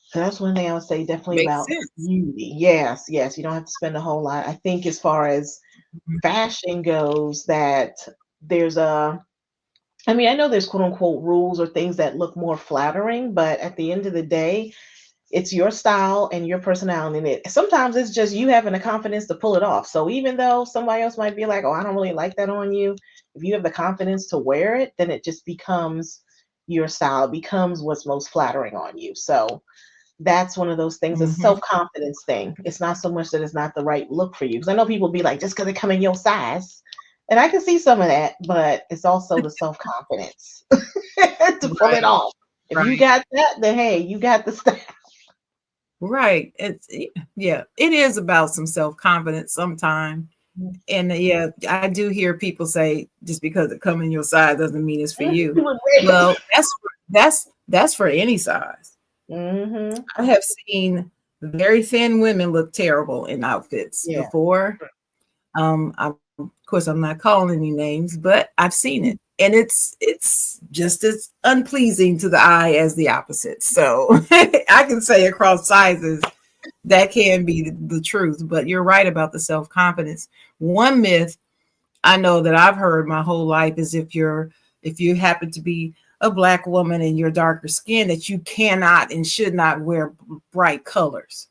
So that's one thing I would say definitely Makes about sense. beauty. Yes, yes, you don't have to spend a whole lot. I think as far as Mhm. fashion goes, that there's a I mean, I know there's quote unquote rules or things that look more flattering, but at the end of the day, it's your style and your personality. And sometimes it's just you having the confidence to pull it off. So even though somebody else might be like, "Oh, I don't really like that on you," if you have the confidence to wear it, then it just becomes your style. It becomes what's most flattering on you. So that's one of those things. A Mhm. self-confidence thing. It's not so much that it's not the right look for you. Because I know people be like, just because it come in your size. And I can see some of that, but it's also the self-confidence to pull it Right, off. If you right, got that, then hey, you got the stuff. right. Yeah, it is about some self-confidence sometime. And yeah, I do hear people say just because it come in your size doesn't mean it's for you. Well, that's for any size. Mm-hmm. I have seen very thin women look terrible in outfits Yeah. before. Of course, I'm not calling any names, but I've seen it, and it's just as unpleasing to the eye as the opposite. So I can say across sizes that can be the truth. But you're right about the self confidence. One myth I know that I've heard my whole life is if you happen to be a black woman and you're darker skinned that you cannot and should not wear bright colors.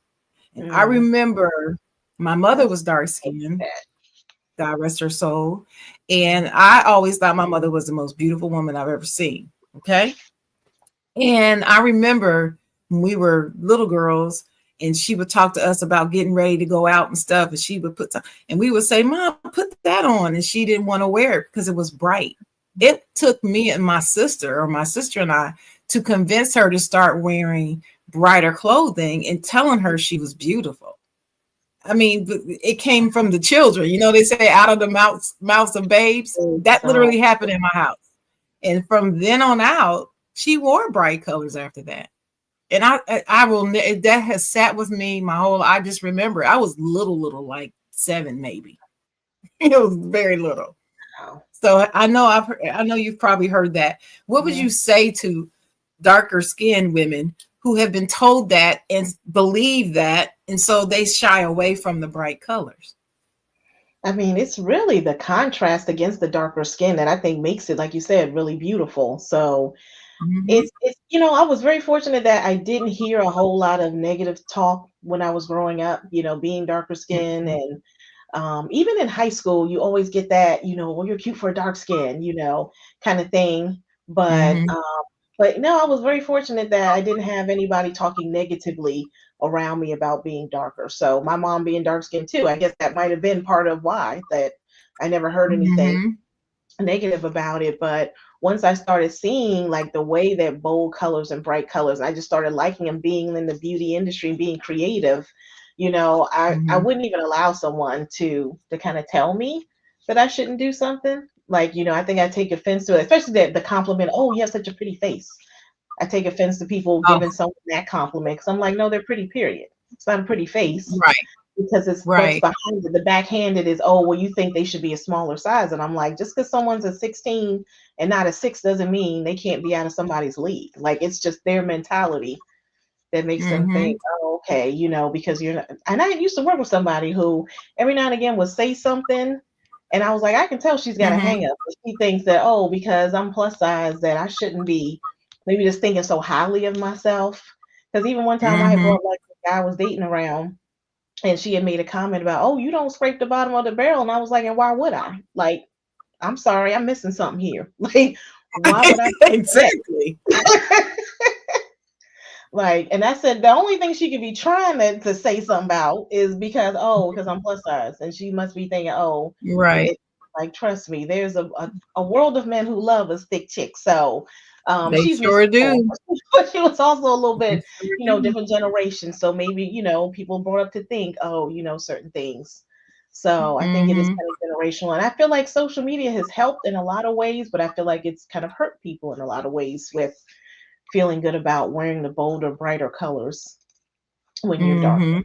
And I Mm. remember my mother That's was dark skinned, that. God rest her soul. And I always thought my mother was the most beautiful woman I've ever seen. Okay. And I remember when we were little girls and she would talk to us about getting ready to go out and stuff. And she would and we would say, Mom, put that on. And she didn't want to wear it because it was bright. It took me and my sister and I to convince her to start wearing brighter clothing and telling her she was beautiful. I mean, it came from the children. You know, they say out of the mouths of babes. That So literally happened in my house. And from then on out, she wore bright colors after that. And I will, that has sat with me my whole, I just remember I was little, like 7, maybe. It was very little. wow. So I know you've probably heard that. What would Mhm. you say to darker skinned women who have been told that and believe that, and so they shy away from the bright colors? I mean, it's really the contrast against the darker skin that I think makes it, like you said, really beautiful. So Mm-hmm. it's I was very fortunate that I didn't hear a whole lot of negative talk when I was growing up, being darker skin. And even in high school, you always get that, well, you're cute for a dark skin, kind of thing. But Mm-hmm. but no, I was very fortunate that I didn't have anybody talking negatively around me about being darker. So my mom being dark skinned too, I guess that might have been part of why that I never heard anything Mm-hmm. negative about it. But once I started seeing like the way that bold colors and bright colors, I just started liking them, being in the beauty industry and being creative. I Mm-hmm. wouldn't even allow someone to kind of tell me that I shouldn't do something. Like, I think I take offense to it, especially the compliment, oh, you have such a pretty face. I take offense to people Oh, giving someone that compliment because I'm like, no, they're pretty, period. It's not a pretty face right, because it's what's right. behind it. The backhanded is, oh, well, you think they should be a smaller size. And I'm like, just because someone's a 16 and not a 6 doesn't mean they can't be out of somebody's league. Like, it's just their mentality that makes them Mm-hmm. think, oh, okay, because you're not. And I used to work with somebody who every now and again would say something. And I was like, I can tell she's got a Mm-hmm. hang up. She thinks that, oh, because I'm plus size, that I shouldn't be maybe just thinking so highly of myself. Because even one time I had Mm-hmm. brought like the guy I was dating around and she had made a comment about, oh, you don't scrape the bottom of the barrel. And I was like, and why would I? Like, I'm sorry, I'm missing something here. Like, why would I do Exactly. that? Like, and I said the only thing she could be trying to say something about is because I'm plus size. And she must be thinking, oh, Right. it like trust me, there's a world of men who love a thick chick. So They She's Miss sure School, do. but she was also a little They bit, sure do. different generation. So maybe, people brought up to think, oh, certain things. So I think it is Mm-hmm. kind of generational. And I feel like social media has helped in a lot of ways, but I feel like it's kind of hurt people in a lot of ways with feeling good about wearing the bolder, brighter colors when you're darker. Mm-hmm.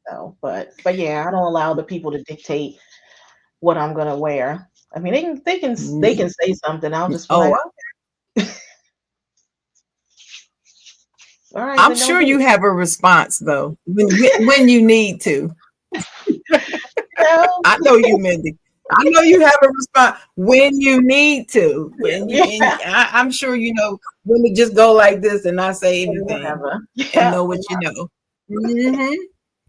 So, but yeah, I don't allow the people to dictate what I'm gonna wear. I mean, they can say something. I'll just be Oh, like, oh, all right, I'm then don't sure do you it. have a response though when you need to. No, I know you, Mindy. I know you have a response when you need to. When you and yeah, I'm sure you know when to just go like this and not say anything whatever. and Yeah. know what you know. Hmm.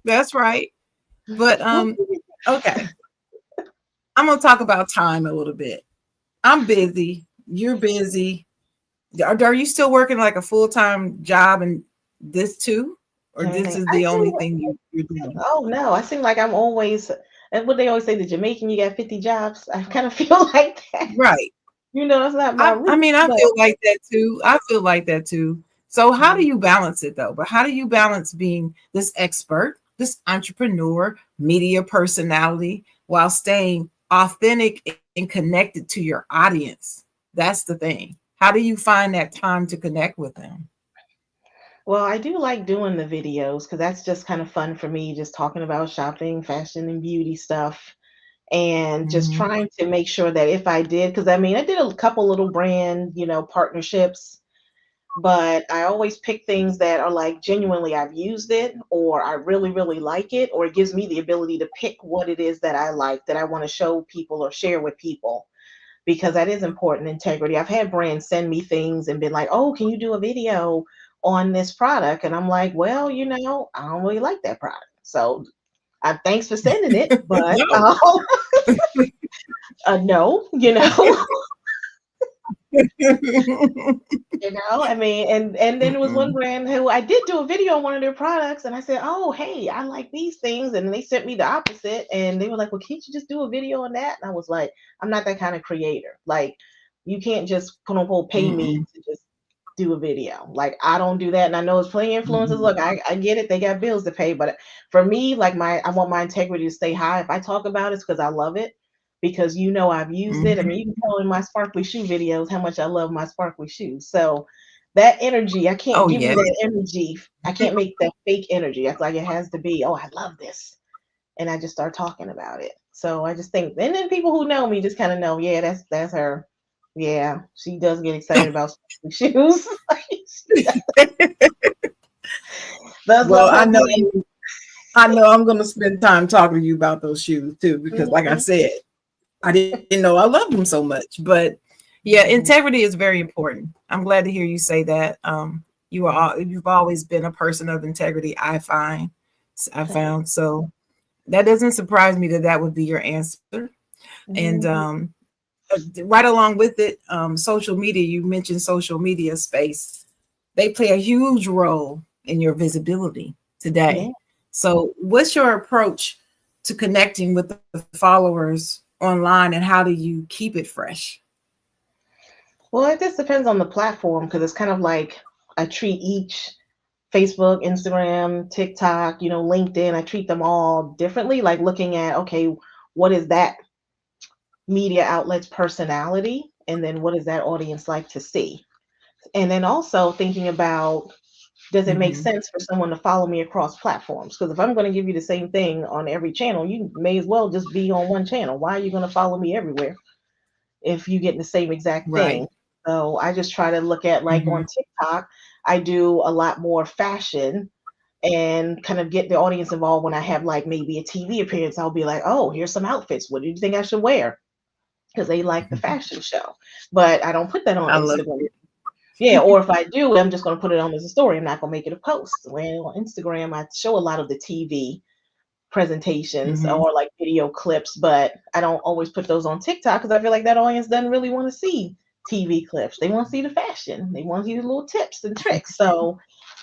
That's right. But okay. I'm gonna talk about time a little bit. I'm busy. You're busy. Are you still working like a full-time job and this too? Or this Everything. is I the only seem. thing you're doing? Oh no, I seem like I'm always. And what they always say, the Jamaican, you got 50 jobs. I kind of feel like that. Right. That's not my I route, mean, I but feel like that too. I feel like that too. So how do Mhm. you balance it though? But how do you balance being this expert, this entrepreneur, media personality while staying authentic and connected to your audience? That's the thing. How do you find that time to connect with them? well, I do like doing the videos because that's just kind of fun for me, just talking about shopping, fashion, and beauty stuff. And just Mhm. trying to make sure that if I did, because I mean, I did a couple little brand, partnerships, but I always pick things that are like genuinely I've used it or I really, really like it, or it gives me the ability to pick what it is that I like that I want to show people or share with people because that is important integrity. I've had brands send me things and been like, oh, can you do a video on this product? And I'm like, well, I don't really like that product. So thanks for sending it, but No. no, I mean, and then there was one Mm-mm. brand who I did do a video on one of their products, and I said, "Oh, hey, I like these things," and they sent me the opposite, and they were like, "Well, can't you just do a video on that?" And I was like, "I'm not that kind of creator. Like, you can't just quote unquote pay me Mm-mm. to just do a video. Like, I don't do that." And I know it's plenty of influencers. Mm-mm. Look, I get it; they got bills to pay, but for me, like I want my integrity to stay high. If I talk about it, it's because I love it because I've used it. I mean, Mhm. you can tell in my sparkly shoe videos how much I love my sparkly shoes. So that energy, I can't Oh give you yeah. that energy. I can't make that fake energy. It's like it has to be, oh, I love this. And I just start talking about it. So I just think, and then people who know me just kind of know, yeah, that's her. Yeah, she does get excited about sparkly shoes. She does Well, love her bling. I know I'm gonna spend time talking to you about those shoes too, because like I Mhm, said, I didn't know I loved them so much. But yeah, mhm, integrity is very important. I'm glad to hear you say that. You've always been a person of integrity, I found. So that doesn't surprise me that that would be your answer. And mhm. right along with it, social media, you mentioned social media space. They play a huge role in your visibility Yeah. today. So, what's your approach to connecting with the followers online and how do you keep it fresh? Well, it just depends on the platform because it's kind of like I treat each Facebook, Instagram, TikTok, LinkedIn, I treat them all differently. Like looking at, okay, what is that media outlet's personality? And then what is that audience like to see? And then also thinking about, does it make Hmm. sense for someone to follow me across platforms? Because if I'm going to give you the same thing on every channel, you may as well just be on one channel. Why are you going to follow me everywhere if you get the same exact Right. thing? So I just try to look at, like, Hmm. on TikTok, I do a lot more fashion and kind of get the audience involved when I have like maybe a TV appearance. I'll be like, oh, here's some outfits. What do you think I should wear? Because they like the fashion show. But I don't put that on I love Instagram. it. Yeah, or if I do, I'm just going to put it on as a story. I'm not going to make it a post. When on Instagram, I show a lot of the TV presentations Hmm. or like video clips, but I don't always put those on TikTok because I feel like that audience doesn't really want to see TV clips. They want to see the fashion. They want to see the little tips and tricks. So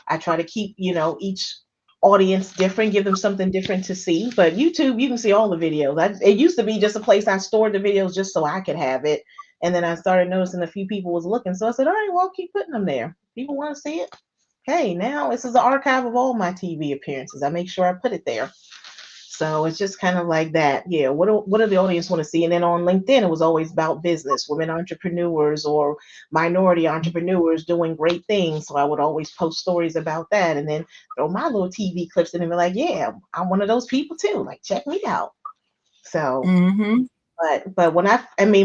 I try to keep, each audience different, give them something different to see. But YouTube, you can see all the videos. It used to be just a place I stored the videos just so I could have it. And then I started noticing a few people was looking. So I said, all right, well, I'll keep putting them there. People want to see it. Hey, now this is the archive of all my TV appearances. I make sure I put it there. So it's just kind of like that. Yeah. What do the audience want to see? And then on LinkedIn, it was always about business, women entrepreneurs or minority entrepreneurs doing great things. So I would always post stories about that and then throw my little TV clips in and be like, yeah, I'm one of those people too. Like, check me out. So, Mm-hmm. but when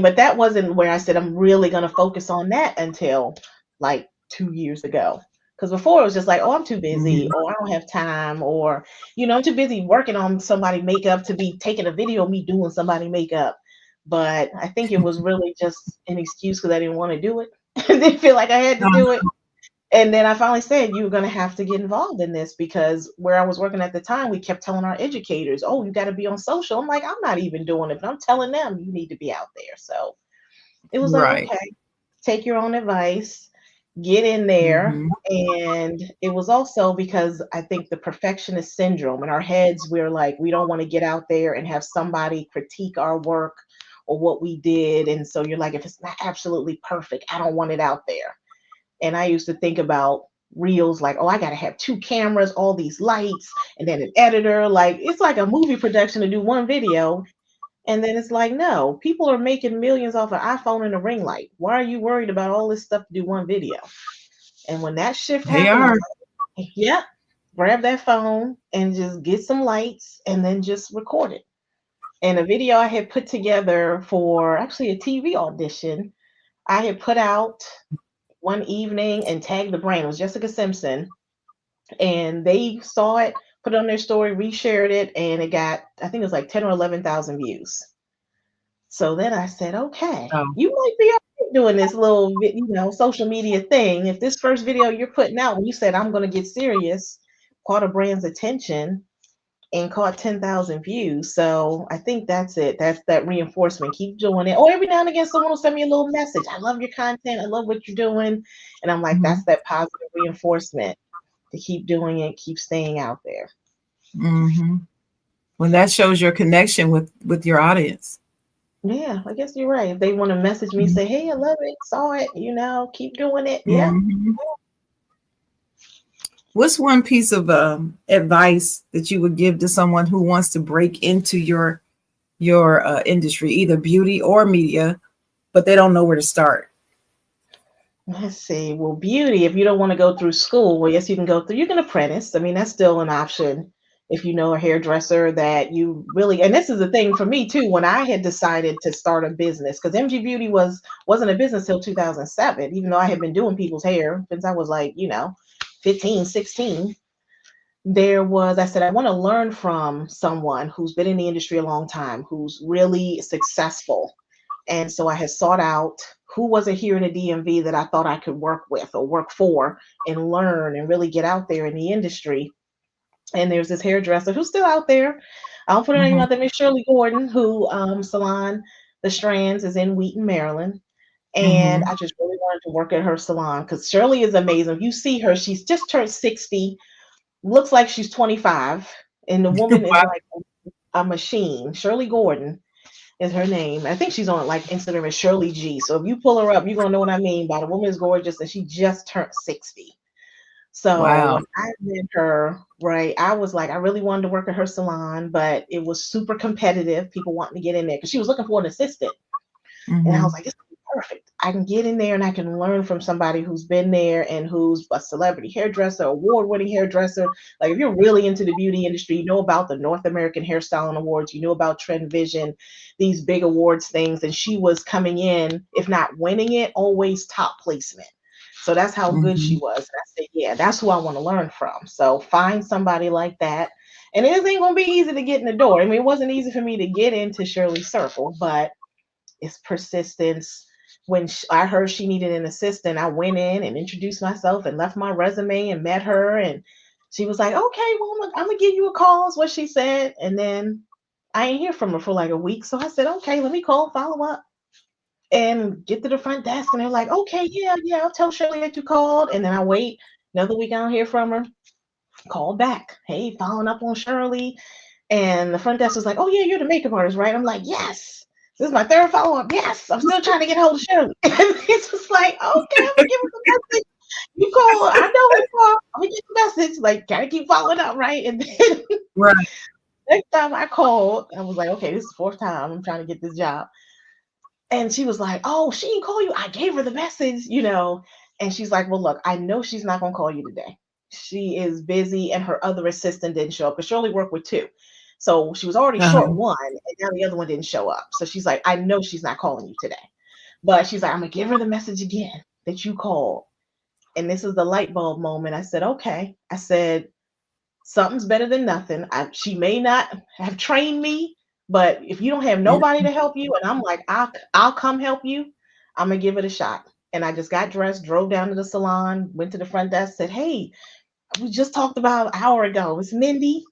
but that wasn't where I said I'm really going to focus on that until like 2 years ago. Because before it was just like, oh, I'm too busy, Mm-hmm. or I don't have time, or I'm too busy working on somebody makeup to be taking a video of me doing somebody makeup. But I think it was really just an excuse because I didn't want to do it. I didn't feel like I had to do it. And then I finally said, you're going to have to get involved in this because where I was working at the time, we kept telling our educators, oh, you got to be on social. I'm like, I'm not even doing it, but I'm telling them you need to be out there. So it was like, Right. okay, take your own advice, get in there. Mm-hmm. And it was also because I think the perfectionist syndrome in our heads, we're like, we don't want to get out there and have somebody critique our work or what we did. And so you're like, if it's not absolutely perfect, I don't want it out there. And I used to think about reels like, oh, I got to have two cameras, all these lights, and then an editor. Like, it's like a movie production to do one video. And then it's like, no, people are making millions off an iPhone and a ring light. Why are you worried about all this stuff to do one video? And when that shift They happened, I are. was like, yeah, grab that phone and just get some lights and then just record it. And a video I had put together for actually a TV audition, I had put out one evening and tagged the brand. It was Jessica Simpson. And they saw it, put it on their story, reshared it, and it got, I think it was like 10 or 11,000 views. So then I said, okay, Oh, you might be all right doing this little, social media thing. If this first video you're putting out, when you said, I'm going to get serious, caught a brand's attention and caught 10,000 views. So I think that's it. That's that reinforcement. Keep doing it. Or every now and again, someone will send me a little message. I love your content. I love what you're doing. And I'm like, mm-hmm. that's that positive reinforcement to keep doing it, keep staying out there. Mm-hmm. Well, that shows your connection with your audience. Yeah, I guess you're right. If they want to message me, say, hey, I love it, saw it, keep doing it. Yeah. Mm-hmm. What's one piece of advice that you would give to someone who wants to break into your industry, either beauty or media, but they don't know where to start? Let's see. Well, beauty, if you don't want to go through school, well, yes, you can apprentice. I mean, that's still an option. If you know a hairdresser that you really, and this is the thing for me too, when I had decided to start a business, because MG Beauty wasn't a business till 2007, even though I had been doing people's hair since I was like, 15, 16. I said, I want to learn from someone who's been in the industry a long time, who's really successful. And so I had sought out who wasn't here in the DMV that I thought I could work with or work for and learn and really get out there in the industry. And there's this hairdresser who's still out there. I don't put her name Mm-hmm. out there, Miss Shirley Gordon, who salon The Strands is in Wheaton, Maryland. And Mm-hmm. I just really wanted to work at her salon because Shirley is amazing. If you see her, she's just turned 60, looks like she's 25, and the woman is Wow. like a machine. Shirley Gordon is her name. I think she's on like Instagram as Shirley G. So if you pull her up, you're gonna know what I mean by the woman is gorgeous and she just turned 60. So Wow. when I met her, right, I was like, I really wanted to work at her salon, but it was super competitive. People wanting to get in there because she was looking for an assistant. And I Mm-hmm. was like, this is perfect. I can get in there and I can learn from somebody who's been there and who's a celebrity hairdresser, award-winning hairdresser. Like if you're really into the beauty industry, you know about the North American Hairstyling Awards, you know about Trend Vision, these big awards things. And she was coming in, if not winning it, always top placement. So that's how good Mm-hmm. she was. And I said, yeah, that's who I want to learn from. So find somebody like that. And it ain't going to be easy to get in the door. I mean, it wasn't easy for me to get into Shirley's circle, but it's persistence. When I heard she needed an assistant, I went in and introduced myself and left my resume and met her. And she was like, okay, well, I'm going to give you a call, is what she said. And then I ain't hear from her for like a week. So I said, okay, let me call, follow up and get to the front desk. And they're like, okay, yeah, I'll tell Shirley that you called. And then I wait another week, I don't hear from her. Call back. Hey, following up on Shirley. And the front desk was like, oh, yeah, you're the makeup artist, right? I'm like, yes. This is my third follow-up. Yes, I'm still trying to get hold of Shirley. And he's just like, okay, I'm gonna give her the message. You call, I know who called. I'm gonna get the message. Like, gotta keep following up, right? And then Right. next time I called, I was like, okay, this is the fourth time I'm trying to get this job. And she was like, oh, she didn't call you. I gave her the message, And she's like, well, look, I know she's not gonna call you today. She is busy, and her other assistant didn't show up because she only worked with two. So she was already short Uh-huh. one, and now the other one didn't show up. So she's like, I know she's not calling you today. But she's like, I'm gonna give her the message again that you called. And this is the light bulb moment. I said, okay. I said, something's better than nothing. She may not have trained me, but if you don't have Yeah. nobody to help you, and I'm like, I'll come help you, I'm gonna give it a shot. And I just got dressed, drove down to the salon, went to the front desk, said, hey, we just talked about an hour ago. It's Mindy.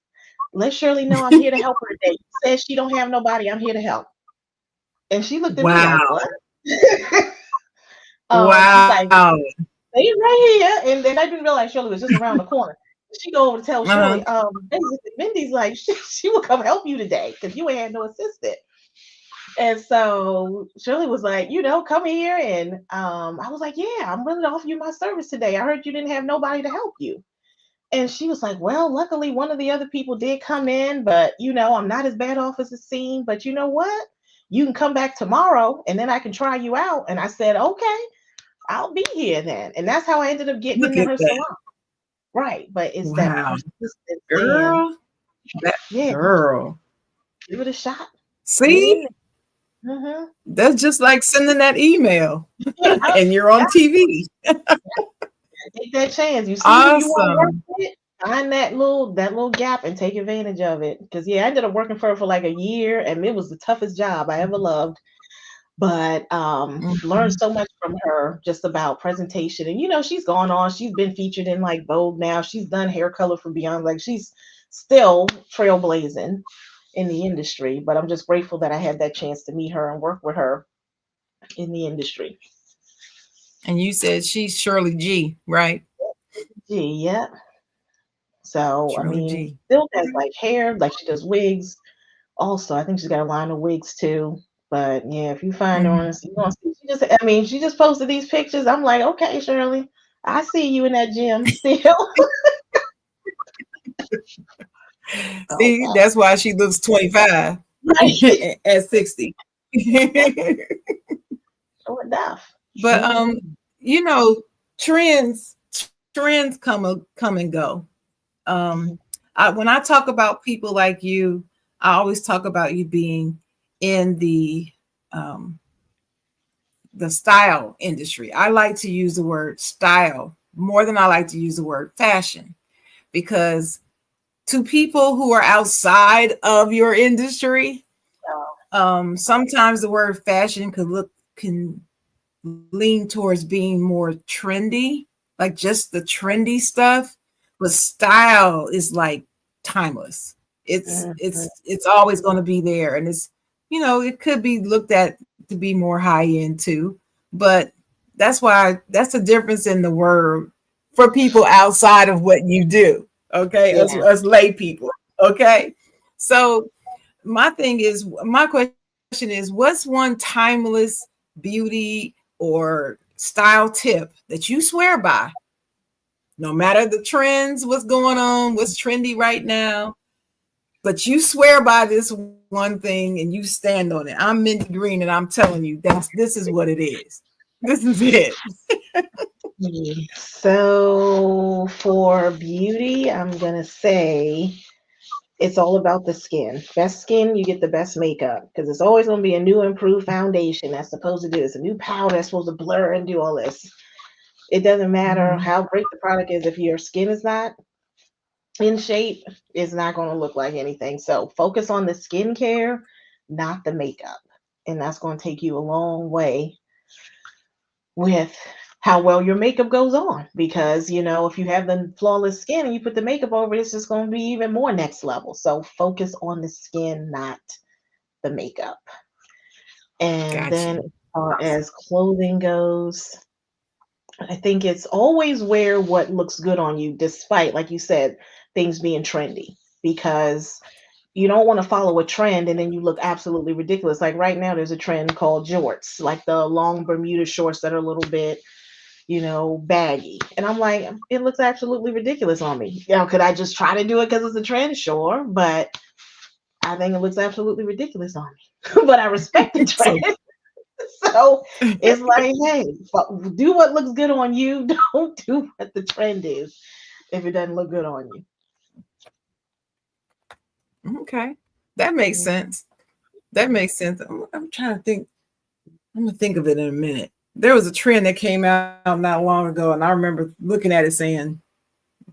Let Shirley know I'm here to help her today. She says she don't have nobody. I'm here to help. And she looked at me like, Wow. what? She's like, Wow. they right here. And then I didn't realize Shirley was just around the corner. She go over to tell Uh-huh. Shirley, Mindy's like, she will come help you today because you ain't had no assistant. And so Shirley was like, come here. And I was like, yeah, I'm willing to offer you my service today. I heard you didn't have nobody to help you. And she was like, well, luckily one of the other people did come in, but I'm not as bad off as it seemed. But you know what? You can come back tomorrow and then I can try you out. And I said, okay, I'll be here then. And that's how I ended up getting Look into at her that. salon. Right. But it's that Wow. persistence and Girl. That yeah, girl. give it a shot. Get See? in there. Mm-hmm. That's just like sending that email Yeah, and you're on TV. take that chance. You see who you want to work Awesome. with, find that little gap and take advantage of it. Because I ended up working for her for like a year, and it was the toughest job I ever loved. But learned Mhm. so much from her just about presentation. And she's gone on. She's been featured in like Vogue now. She's done hair color for Beyond. Like she's still trailblazing in the industry. But I'm just grateful that I had that chance to meet her and work with her in the industry. And you said she's Shirley G, right? Gee, yeah. So I Shirley mean, G. still has like hair, like she does wigs. Also, I think she's got a line of wigs too. But yeah, if you find her on, Mhm. you gonna see. She just posted these pictures. I'm like, okay, Shirley, I see you in that gym still. See, Okay, that's why she looks 25 right. at 60. Sure enough. But Sure enough. you know, trends come and go. Mhm. When I talk about people like you, I always talk about you being in um, the style industry. I like to use the word style more than I like to use the word fashion, because to people who are outside of your industry, sometimes the word fashion can lean towards being more trendy, like just the trendy stuff. But style is like timeless. It's Mhm. it's it's always going to be there, and it could be looked at to be more high end too. But that's the difference in the word for people outside of what you do. Okay, Yeah. us lay people. Okay, so my question is, what's one timeless beauty or style tip that you swear by, no matter the trends, what's going on, what's trendy right now, but you swear by this one thing and you stand on it? I'm Mindy Green and I'm telling you this is what it is. This is it. So for beauty, I'm gonna say it's all about the skin. Best skin, you get the best makeup because it's always going to be a new improved foundation that's supposed to do this, a new powder that's supposed to blur and do all this. It doesn't matter Mhm. how great the product is if your skin is not in shape, it's not going to look like anything. So focus on the skincare, not the makeup. And that's going to take you a long way with how well your makeup goes on. Because, if you have the flawless skin and you put the makeup over it, it's just going to be even more next level. So focus on the skin, not the makeup. And Got then you. as far Awesome. as clothing goes, I think it's always wear what looks good on you, despite, like you said, things being trendy. Because you don't want to follow a trend and then you look absolutely ridiculous. Like right now, there's a trend called jorts, like the long Bermuda shorts that are a little bit, baggy. And I'm like, it looks absolutely ridiculous on me. Could I just try to do it because it's a trend? Sure, but I think it looks absolutely ridiculous on me. But I respect the So, trend. So it's like, hey, do what looks good on you. Don't do what the trend is if it doesn't look good on you. okay. That makes sense. That makes sense. I'm trying to think. I'm gonna think of it in a minute. There was a trend that came out not long ago, and I remember looking at it saying,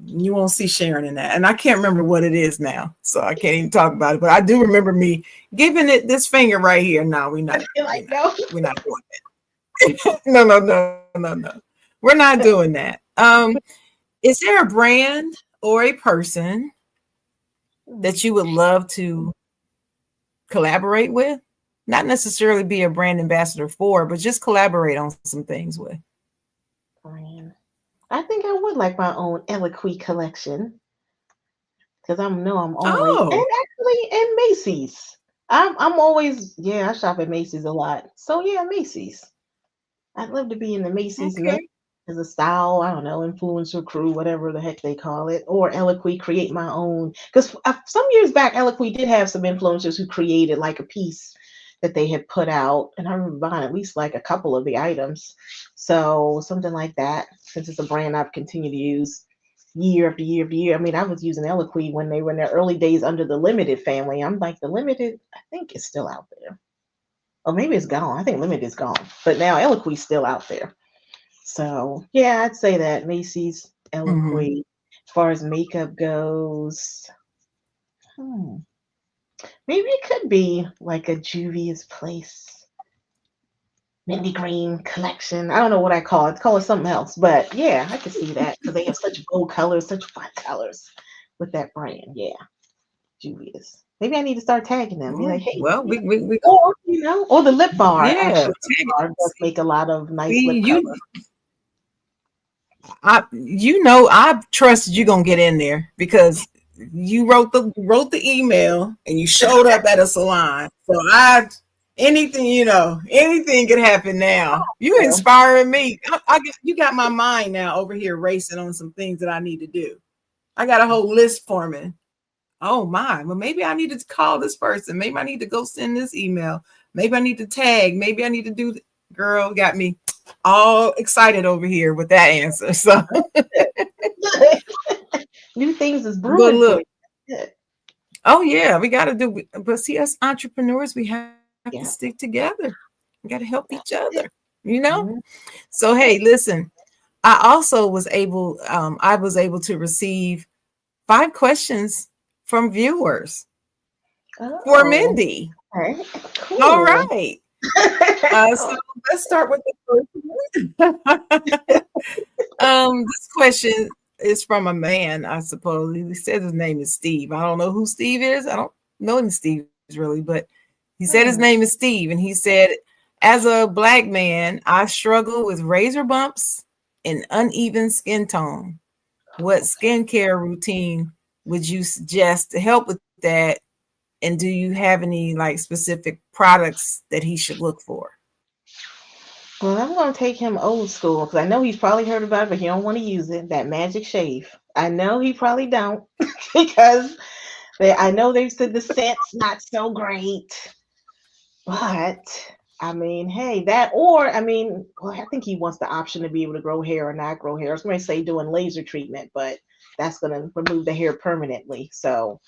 "You won't see Sharon in that." And I can't remember what it is now, so I can't even talk about it. But I do remember me giving it this finger right here. No, we're not. No. We're not doing that. No. We're not doing that. Is there a brand or a person that you would love to collaborate with? Not necessarily be a brand ambassador for, but just collaborate on some things with. Brand. I think I would like my own Eloquy collection because I'm always and actually in Macy's. I'm always I shop at Macy's a lot. So yeah, Macy's. I'd love to be in the Macy's mix as a style, I don't know, influencer crew, whatever the heck they call it, or Eloquy, create my own. Because some years back, Eloquy did have some influencers who created like a piece that they had put out, and I remember buying at least like a couple of the items. So something like that, since it's a brand I've continued to use year after year after year. I mean, I was using Eloquy when they were in their early days under the Limited family. I'm like, the Limited, I think, is still out there. Or maybe it's gone. I think Limited is gone. But now Eloquy's still out there. So yeah, I'd say that Macy's, Eloquy. As far as makeup goes, maybe it could be like a Juvia's Place, Mindy Green collection. I don't know what I call it. Call it something else. But yeah, I could see that because they have such bold colors, such fun colors with that brand. Yeah, Juvia's. Maybe I need to start tagging them. Be like, hey, well, we or the lip bar. yeah, Actually, lip bar does make a lot of nice lip color. I trusted you gonna get in there because you wrote the email and you showed up at a salon. So anything could happen now. You inspiring me. You got my mind now over here racing on some things that I need to do. I got a whole list forming. Oh my, well, maybe I need to call this person. Maybe I need to go send this email. Maybe I need to tag. Maybe I need to do. Girl, got me all excited over here with that answer. So new things is brewing. But look, oh yeah, we got to do. But see, us entrepreneurs, we have to stick together. We got to help each other. So hey, listen. I also was able. I was able to receive 5 questions from viewers for Mindy. Okay, cool. All right. So let's start with the first one. This question is from a man, I suppose. He said his name is Steve. I don't know who Steve is. I don't know any Steves really, but he said his name is Steve. And he said, as a Black man, I struggle with razor bumps and uneven skin tone. What skincare routine would you suggest to help with that? And do you have any like specific products that he should look for? Well, I'm going to take him old school because I know he's probably heard about it, but he don't want to use it. That magic shave. I know he probably don't because I know they said the scent's not so great. But I mean, hey, I think he wants the option to be able to grow hair or not grow hair. I was going to say doing laser treatment, but that's going to remove the hair permanently. So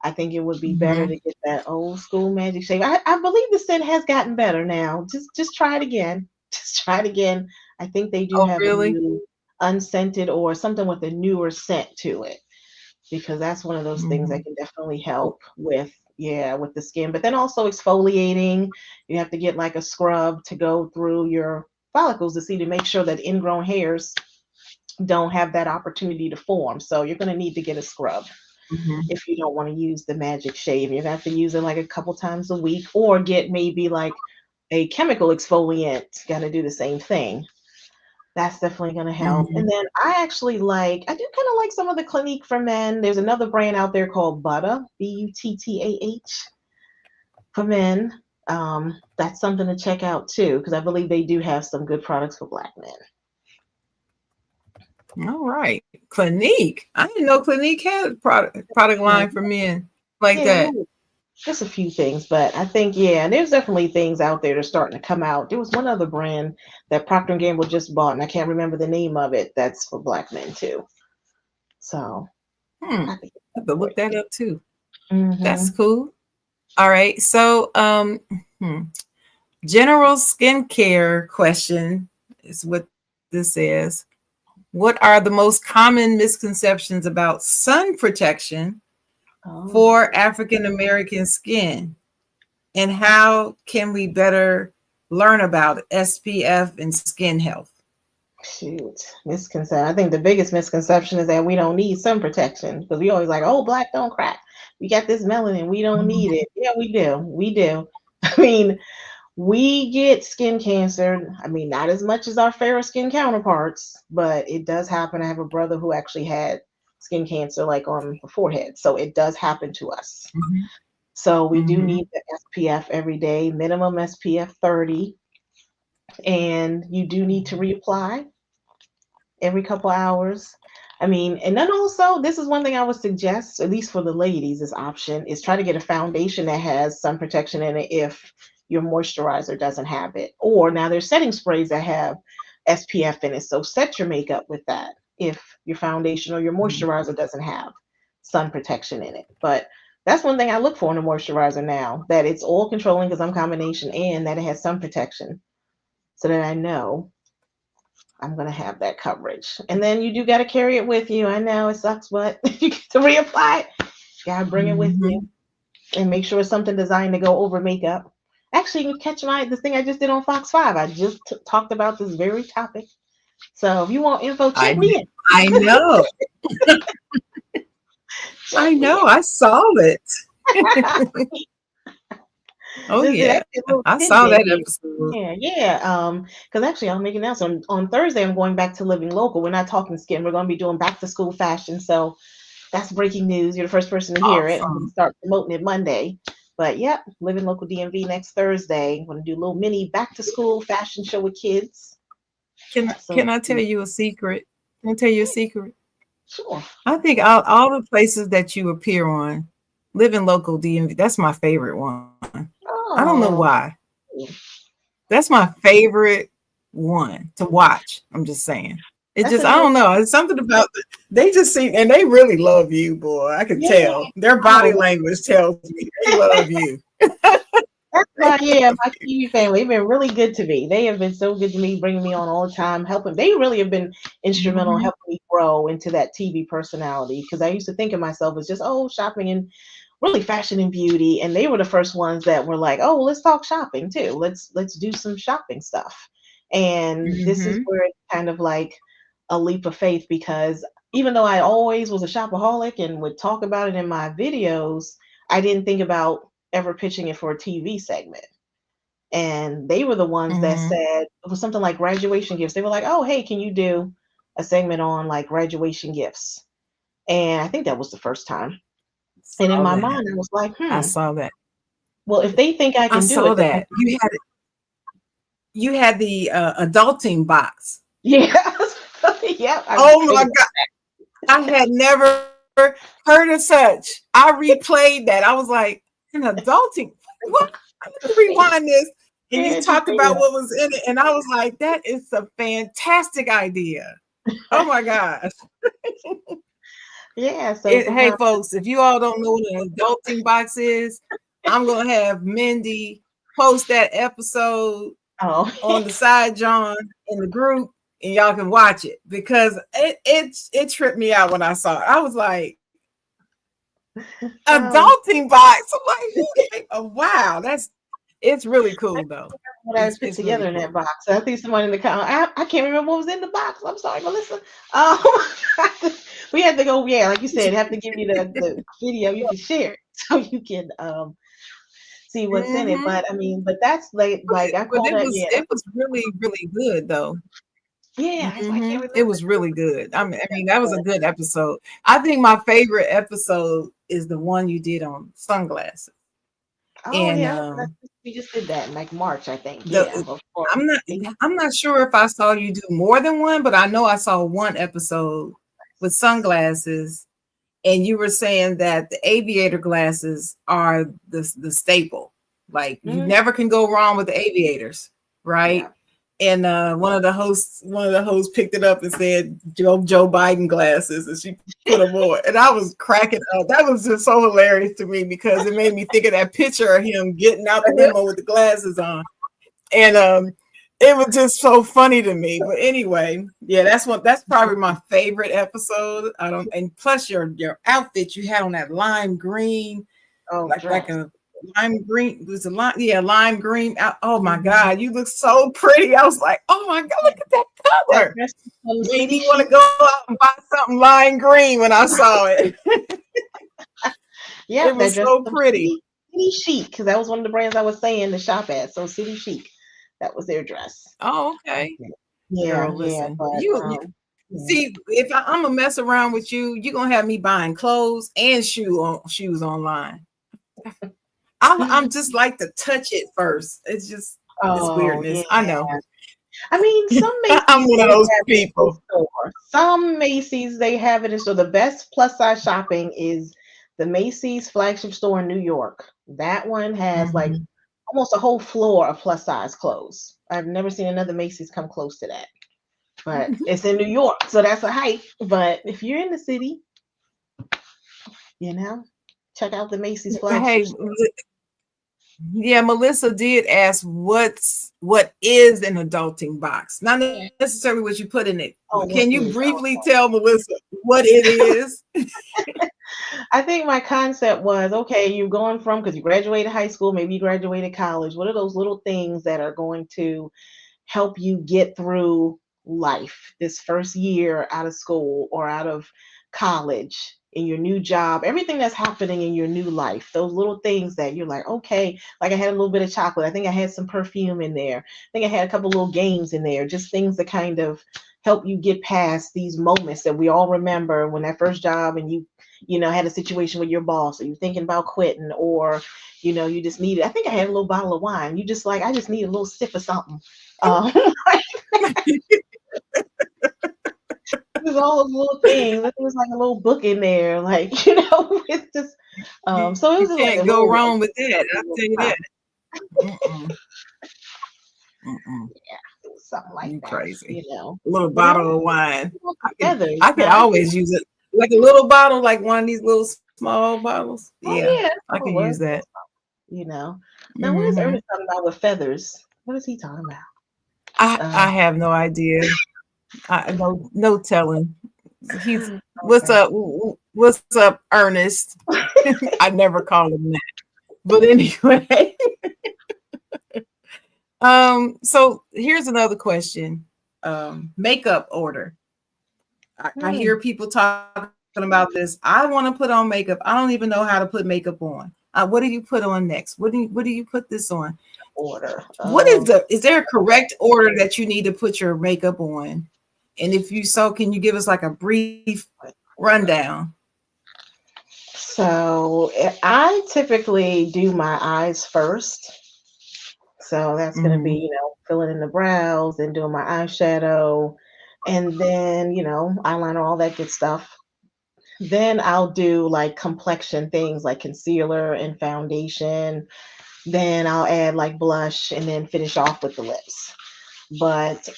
I think it would be better to get that old school magic shave. I believe the scent has gotten better now. Just try it again. Just try it again. I think they do have a new unscented or something with a newer scent to it, because that's one of those things that can definitely help with the skin. But then also exfoliating. You have to get like a scrub to go through your follicles to make sure that ingrown hairs don't have that opportunity to form. So you're going to need to get a scrub. If you don't want to use the magic shave. You're going to have to use it like a couple times a week, or get maybe like a chemical exfoliant. Got to do the same thing. That's definitely going to help. Mhm. And then I do kind of like some of the Clinique for men. There's another brand out there called Butter, Buttah, for men. That's something to check out too, because I believe they do have some good products for Black men. All right. Clinique. I didn't know Clinique had a product Yeah, line for men like yeah, that. just a few things, but I think and there's definitely things out there that's starting to come out. There was one other brand that Procter and Gamble just bought, and I can't remember the name of it. That's for Black men too. So I think it's I have up to for look it that too. up too. That's Mm-hmm. cool. All right. So hmm, general skincare question is what this says. What are the most common misconceptions about sun protection for Oh, African American skin? And how can we better learn about SPF and skin health? shoot. Misconception. I think the biggest misconception is that we don't need sun protection because we always like, oh, black don't crack. We got this melanin. We don't need it. Yeah, we do. We do. I mean, we get skin cancer. I mean, not as much as our fairer skin counterparts, but it does happen. I have a brother who actually had skin cancer like on the forehead. So it does happen to us. Mhm. So we do Mhm. need the SPF every day, minimum SPF 30, and you do need to reapply every couple hours. I mean, and then also, this is one thing I would suggest, at least for the ladies, this option is try to get a foundation that has sun protection in it if your moisturizer doesn't have it. Or now there's setting sprays that have SPF in it. So set your makeup with that if your foundation or your moisturizer doesn't have sun protection in it. But that's one thing I look for in a moisturizer now, that it's oil controlling because I'm combination and that it has sun protection so that I know I'm gonna have that coverage. And then you do gotta carry it with you. I know it sucks, but you get to reapply it. You gotta bring it with you Mhm. and make sure it's something designed to go over makeup. Actually, you can catch this thing I just did on Fox 5. I just talked about this very topic. So if you want info, I check me in. I know. Check I me know. I saw it. in. Oh Just did yeah. actually a little I saw tidbit that here. episode. Yeah, yeah. Because actually I'll make it now. So on Thursday I'm going back to Living Local. We're not talking skin. We're gonna be doing back to school fashion. So that's breaking news. You're the first person to hear it. I'm going to Awesome. start promoting it Monday. But yep, Living Local DMV next Thursday. I'm going to do a little mini back to school fashion show with kids. So Can I tell you a secret? Can I tell you a secret? sure. I think all the places that you appear on, living local DMV, that's my favorite one. I don't know Oh, why. That's my favorite one to watch. I'm just saying. It that's just, a I good. don't know. It's something about they just seem, and they really love you, boy. I can Yeah. tell. Their body Oh, language tells me they love you. that's my TV family. They've been really good to me. They have been so good to me, bringing me on all the time, helping. They really have been instrumental in Mhm. helping me grow into that TV personality. Because I used to think of myself as just shopping and really fashion and beauty, and they were the first ones that were like, oh, let's talk shopping too. Let's do some shopping stuff. And this is Mhm. where it's kind of like a leap of faith because even though I always was a shopaholic and would talk about it in my videos, I didn't think about ever pitching it for a TV segment. And they were the ones that Mhm. said it was something like graduation gifts. They were like, oh, hey, can you do a segment on like graduation gifts? And I think that was the first time. And in Saw my that. mind, I was like, I saw that. well, if they think I I can do saw it, then that. You had the adulting box. yes. Yeah, I Oh my figured. God. I had never heard of such. I replayed that. I was like, an adulting. What? I need to rewind this. And you Yeah, just talked figured about what was in it. And I was like, that is a fantastic idea. Oh my gosh. yeah, so Hey, sometimes, folks, if you all don't know what an adulting box is, I'm going to have Mindy post that episode oh, on the Side Jawn in the group, and y'all can watch it because it tripped me out when I saw it. I was like, um, adulting box. I'm like, who oh, wow, it's really cool though. what I It's put it's really together in that cool. box. I think someone in the comment, I can't remember what was in the box. I'm sorry, Melissa. Um, we had to go, yeah, like you said, have to give you the video. You can share it so you can see what's in it. Hmm. But I mean, but that's like I But call that, yeah, it was really really good though. Yeah, I can't It remember. was really good. I mean, that was a good episode. I think my favorite episode is the one you did on sunglasses. Oh And yeah, we just did that in like March, I think. Yeah, the of course. I'm not Yeah. I'm not sure if I saw you do more than one, but I know I saw one episode with sunglasses, and you were saying that the aviator glasses are the staple. Like you Mhm. never can go wrong with the aviators, right? Yeah. And one of the hosts picked it up and said Joe Biden glasses, and she put them on, and I was cracking up. That was just so hilarious to me because it made me think of that picture of him getting out the limo with the glasses on, and it was just so funny to me. But anyway, yeah, that's probably my favorite episode. I don't, and plus your outfit you had on that lime green, Oh, like dress. a lime green. It was a lime, yeah, lime green. Oh my Mhm. God, you look so pretty. I was like, oh my God, look at that That color. dress is from Made City me want Chic. to go out and buy something lime green when I saw it. It Yep, that was dress so is from pretty. City Chic, because that was one of the brands I was saying to shop at. So City Chic, that was their dress. Oh, okay. Yeah, Girl, yeah, listen. but You yeah. see, if I'm gonna mess around with you, you're gonna have me buying clothes and shoes online. I'm just like to touch it first. It's Oh yeah. weirdness. I know. I mean, some I'm Macy's one of they those have it in people. store. Some Macy's they have it in store. The best plus size shopping is the Macy's flagship store in New York. That one has like Mhm. almost a whole floor of plus size clothes. I've never seen another Macy's come close to that. But it's in New York, so that's a hike. But if you're in the city, you know, check out the Macy's flagship Hey, store. yeah, Melissa did ask what is an adulting box, not necessarily what you put in it. Oh, But what can you is? Oh, briefly tell Melissa what it is? I think my concept was okay, you're going from because you graduated high school, maybe you graduated college. What are those little things that are going to help you get through life this first year out of school or out of college in your new job, everything that's happening in your new life, those little things that you're like, okay, like I had a little bit of chocolate. I think I had some perfume in there. I think I had a couple little games in there, just things that kind of help you get past these moments that we all remember when that first job and you had a situation with your boss or you're thinking about quitting or you just needed, I think I had a little bottle of wine. You just like, I just need a little sip of something. Um, there's all those little things. There was like a little book in there, like it's just so it You was just like a can't go little like wrong with that. I'll little tell you something. that. Mm-mm, mm-mm. Yeah, it was something like You that, crazy. A little But I bottle of like wine. I could feathers. I could Now, always use it. Like a little bottle, like one of these little small bottles. oh Yeah, yeah, that's I what could it use was. that. You know. Now, what is Hmm Ernest talking about with feathers? What is he talking about? I have no idea. No telling. He's what's Okay. up? What's up, Ernest? I never call him that. But anyway, so here's another question. Makeup order. I Hmm. hear people talking about this. I want to put on makeup. I don't even know how to put makeup on. What do you put on next? What do you put this on? Order. Is there a correct order that you need to put your makeup on? And if you so, can you give us like a brief Order. rundown? So I typically do my eyes first. So that's going to be, Mm-hmm. filling in the brows and doing my eyeshadow and then, eyeliner, all that good stuff. Then I'll do like complexion things like concealer and foundation. Then I'll add like blush and then finish off with the lips. But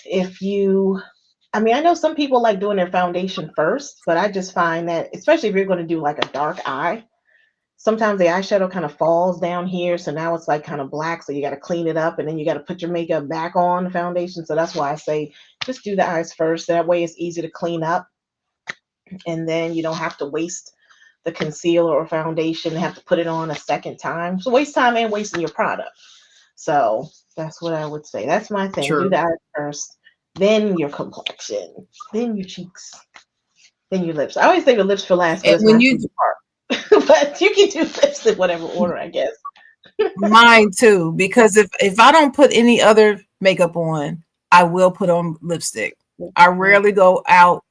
I mean, I know some people like doing their foundation first, but I just find that, especially if you're going to do like a dark eye, sometimes the eyeshadow kind of falls down here. So now it's like kind of black. So you got to clean it up and then you got to put your makeup back on the foundation. So that's why I say just do the eyes first. That way it's easy to clean up. And then you don't have to waste the concealer or foundation and have to put it on a second time. So waste time and wasting your product. So that's what I would say. That's my thing. Do True. the eyes first, then your complexion, then your cheeks, then your lips. I always say the lips for last, but And it's when my you favorite part. But you can do lips in whatever order, I guess. mine too, because if I don't put any other makeup on, I will put on lipstick. I rarely go out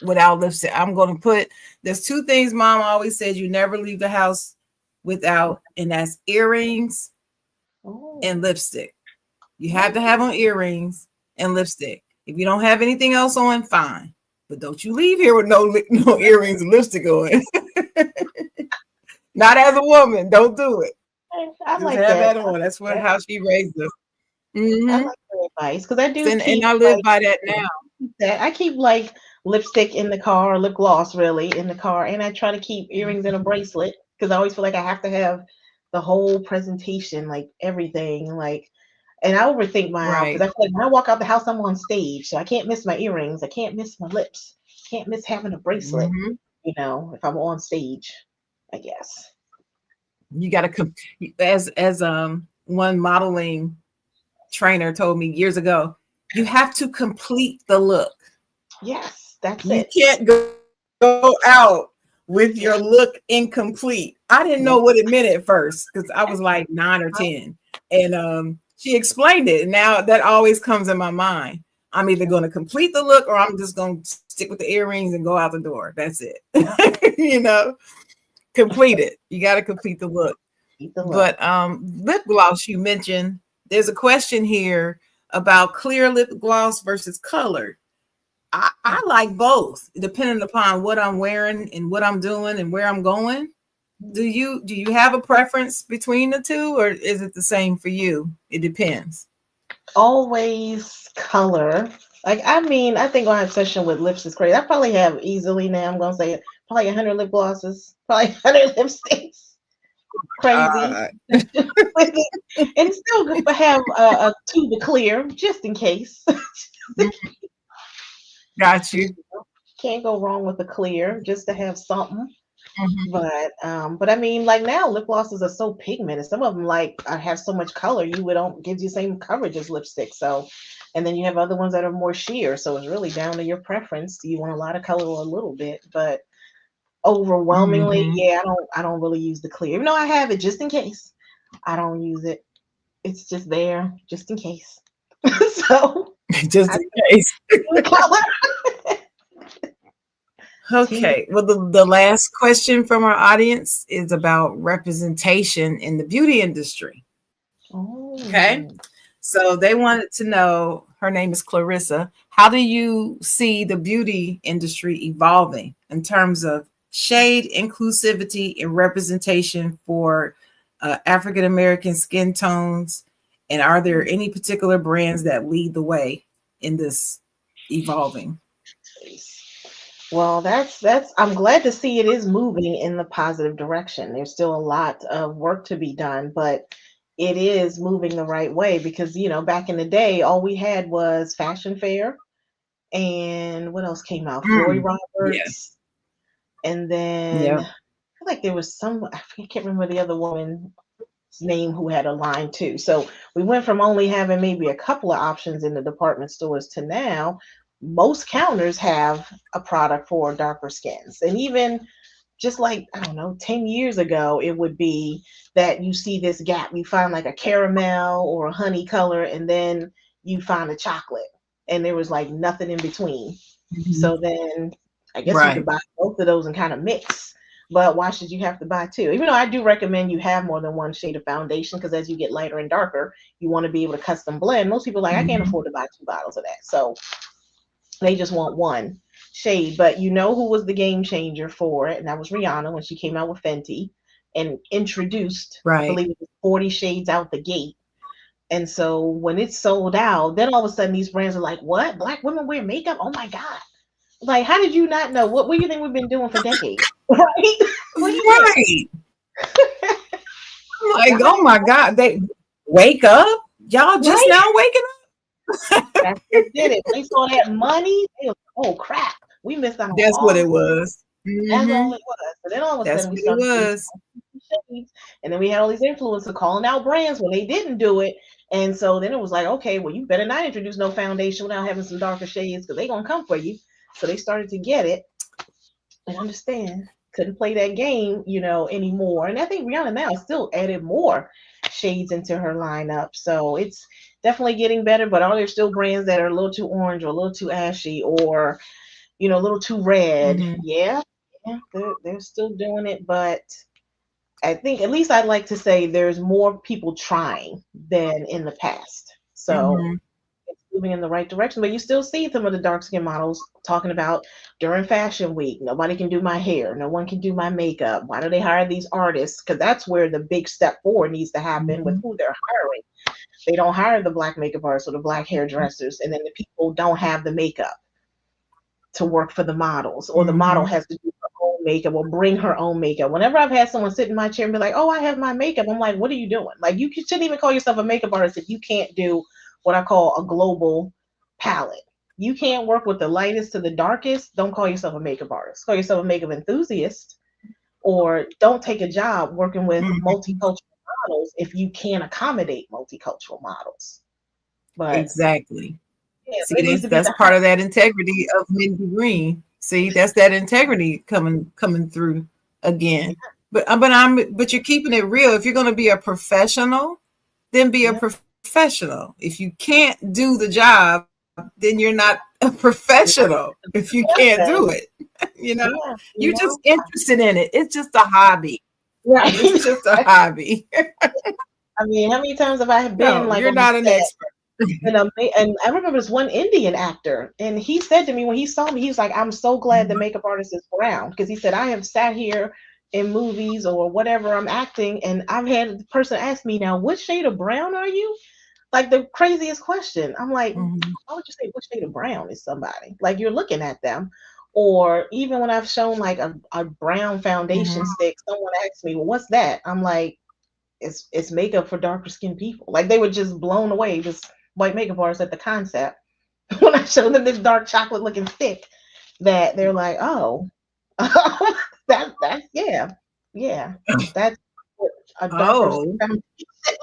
without lipstick. I'm going to put, there's two things mom always says you never leave the house without, and that's earrings and lipstick. You have to have on earrings and lipstick. If you don't have anything else on, fine. But don't you leave here with no earrings and lipstick on. Not as a woman. Don't do it. I Just like have that. that on. That's how she raised us. I like that advice because I do keep, and I live by that now. I keep like lipstick in the car, lip gloss really in the car, and I try to keep earrings and a bracelet because I always feel like I have to have the whole presentation, like everything, like. And I overthink my outfits. I feel like when I walk out the house, I'm on stage, so I can't miss my earrings. I can't miss my lips. Can't miss having a bracelet. You know, if I'm on stage, I guess. You got to as one modeling trainer told me years ago, you have to complete the look. Yes, that's it. You can't go out with your look incomplete. I didn't know what it meant at first because I was like 9 or 10, and she explained it. And now that always comes in my mind. I'm either going to complete the look or I'm just going to stick with the earrings and go out the door. That's it. You know, complete it. You got to complete the look. But lip gloss, you mentioned, there's a question here about clear lip gloss versus colored. I like both, depending upon what I'm wearing and what I'm doing and where I'm going. Do you have a preference between the two, or is it the same for you? It depends. Always color. Like, I mean, I think my obsession with lips is crazy. I probably have easily now, I'm going to say it, probably 100 lip glosses, probably 100 lipsticks. Crazy. And still good to have a tube of clear, just in case. Got you. Can't go wrong with a clear, just to have something. But I mean, like now lip glosses are so pigmented. Some of them like have so much color, don't gives you the same coverage as lipstick. So, and then you have other ones that are more sheer. So it's really down to your preference. Do you want a lot of color or a little bit? But overwhelmingly, yeah, I don't really use the clear. Even though I have it just in case, I don't use it. It's just there just in case. So just in case. Okay. Well, the last question from our audience is about representation in the beauty industry. Okay. So they wanted to know, her name is Clarissa, how do you see the beauty industry evolving in terms of shade inclusivity and representation for African-American skin tones? And are there any particular brands that lead the way in this evolving? Well, that's I'm glad to see it is moving in the positive direction. There's still a lot of work to be done, but it is moving the right way because, back in the day, all we had was Fashion Fair and what else came out? Flory Roberts. And then I feel like there was I can't remember the other woman's name who had a line too. So we went from only having maybe a couple of options in the department stores to now most counters have a product for darker skins. And even just like, I don't know, 10 years ago, it would be that you see this gap. You find like a caramel or a honey color, and then you find a chocolate. And there was like nothing in between. So then I guess you could buy both of those and kind of mix. But why should you have to buy two? Even though I do recommend you have more than one shade of foundation, because as you get lighter and darker, you want to be able to custom blend. Most people are like, I can't afford to buy 2 bottles of that. So they just want one shade. But you know who was the game changer for it? And that was Rihanna when she came out with Fenty and introduced, I believe it was 40 shades out the gate. And so when it sold out, then all of a sudden these brands are like, what? Black women wear makeup? Oh my God. Like, how did you not know? What do you think we've been doing for decades? Right? Right. Like, oh my God. They wake up? Y'all just now waking up? That's what did it. They saw that money. They was, oh crap, we missed out. That's what it was. That's all it was. So then all of a sudden we started shades, and then we had all these influencers calling out brands when they didn't do it. And so then it was like, okay, well, you better not introduce no foundation without having some darker shades because they're gonna come for you. So they started to get it and understand. Couldn't play that game, anymore. And I think Rihanna now still added more shades into her lineup. So definitely getting better, but are there still brands that are a little too orange or a little too ashy or, a little too red? Mm-hmm. Yeah, yeah, they're still doing it, but I think at least I'd like to say there's more people trying than in the past. So Mm-hmm. it's moving in the right direction, but you still see some of the dark skin models talking about during fashion week, nobody can do my hair, no one can do my makeup. Why do they hire these artists? Because that's where the big step forward needs to happen with Mm-hmm. who they're hiring. They don't hire the black makeup artists or the black hairdressers, and then the people don't have the makeup to work for the models, or the model Mm-hmm. has to do her own makeup or bring her own makeup. Whenever I've had someone sit in my chair and be like, "Oh, I have my makeup," I'm like, "What are you doing? Like, you shouldn't even call yourself a makeup artist if you can't do what I call a global palette. You can't work with the lightest to the darkest. Don't call yourself a makeup artist. Call yourself a makeup enthusiast, or don't take a job working with Mm-hmm. multicultural models if you can't accommodate multicultural models." But Exactly. yeah, so See, it needs to be that's the part of that integrity of Mindy Green. See, that's that integrity coming through high. again. But you're keeping it real. If you're going to be a professional, then be a Yeah, professional. If you can't do the job, then you're not a professional. If you can't do yeah, it, you know, yeah, you're just interested in it. It's just a hobby. It's right. just a hobby. I mean, how many times have I been No, like you're on the not an set? expert. And I remember this one Indian actor, and he said to me when he saw me, he was like, "I'm so glad the Mhm, makeup artist is brown," because he said, "I have sat here in movies or whatever I'm acting, and I've had the person ask me, now, what shade of brown are you?" Like the craziest question. I'm like, mhm, why would you say what shade of brown is somebody? Like you're looking at them. Or even when I've shown like a brown foundation mhm. stick, someone asks me, well, what's that? I'm like, it's makeup for darker skinned people. Like they were just blown away, just white makeup artists at the concept. When I showed them this dark chocolate looking stick, that they're like, oh, that's yeah, yeah, that's what a darker Oh, foundation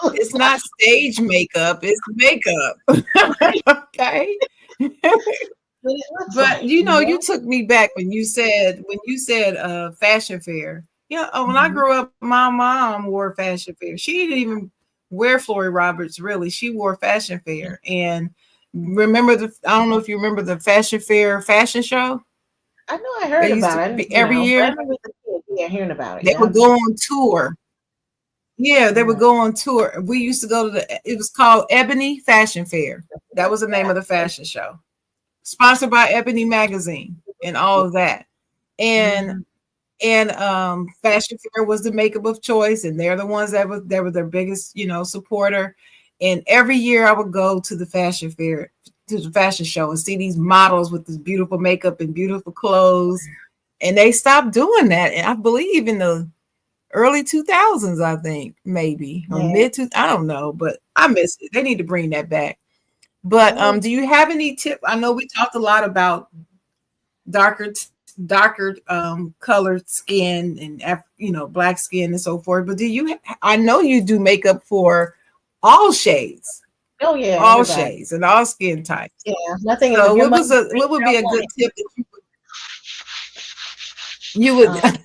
looks it's like. not stage makeup, it's makeup. Okay. What it looks But like, you know, you took me back when you said fashion fair. Yeah, when I Mhm. grew up, my mom wore fashion fair. She didn't even wear Flory Roberts really. She wore fashion fair. And remember I don't know if you remember the fashion fair fashion show. I know I They heard used about to it, be every but I year. remember the kid, yeah, hearing about it, They yeah. would go on tour. Yeah, they would Yeah. go on tour. We used to go to it was called Ebony Fashion Fair. That was the name of the Yeah. fashion show. Sponsored by Ebony Magazine and all of that. And Mhm. Fashion Fair was the makeup of choice, and they're the ones that were their biggest, supporter. And every year I would go to the fashion fair, to the fashion show, and see these models with this beautiful makeup and beautiful clothes. And they stopped doing that. And I believe in the early 2000s, I think, maybe, or Yeah. I don't know, but I miss it. They need to bring that back. But Oh, do you have any tip? I know we talked a lot about darker darker colored skin and black skin and so forth, but I know you do makeup for all shades, oh yeah, everybody. and all skin types. Yeah. Nothing is if So your money's green, what would I be a want good it. tip that you would Um,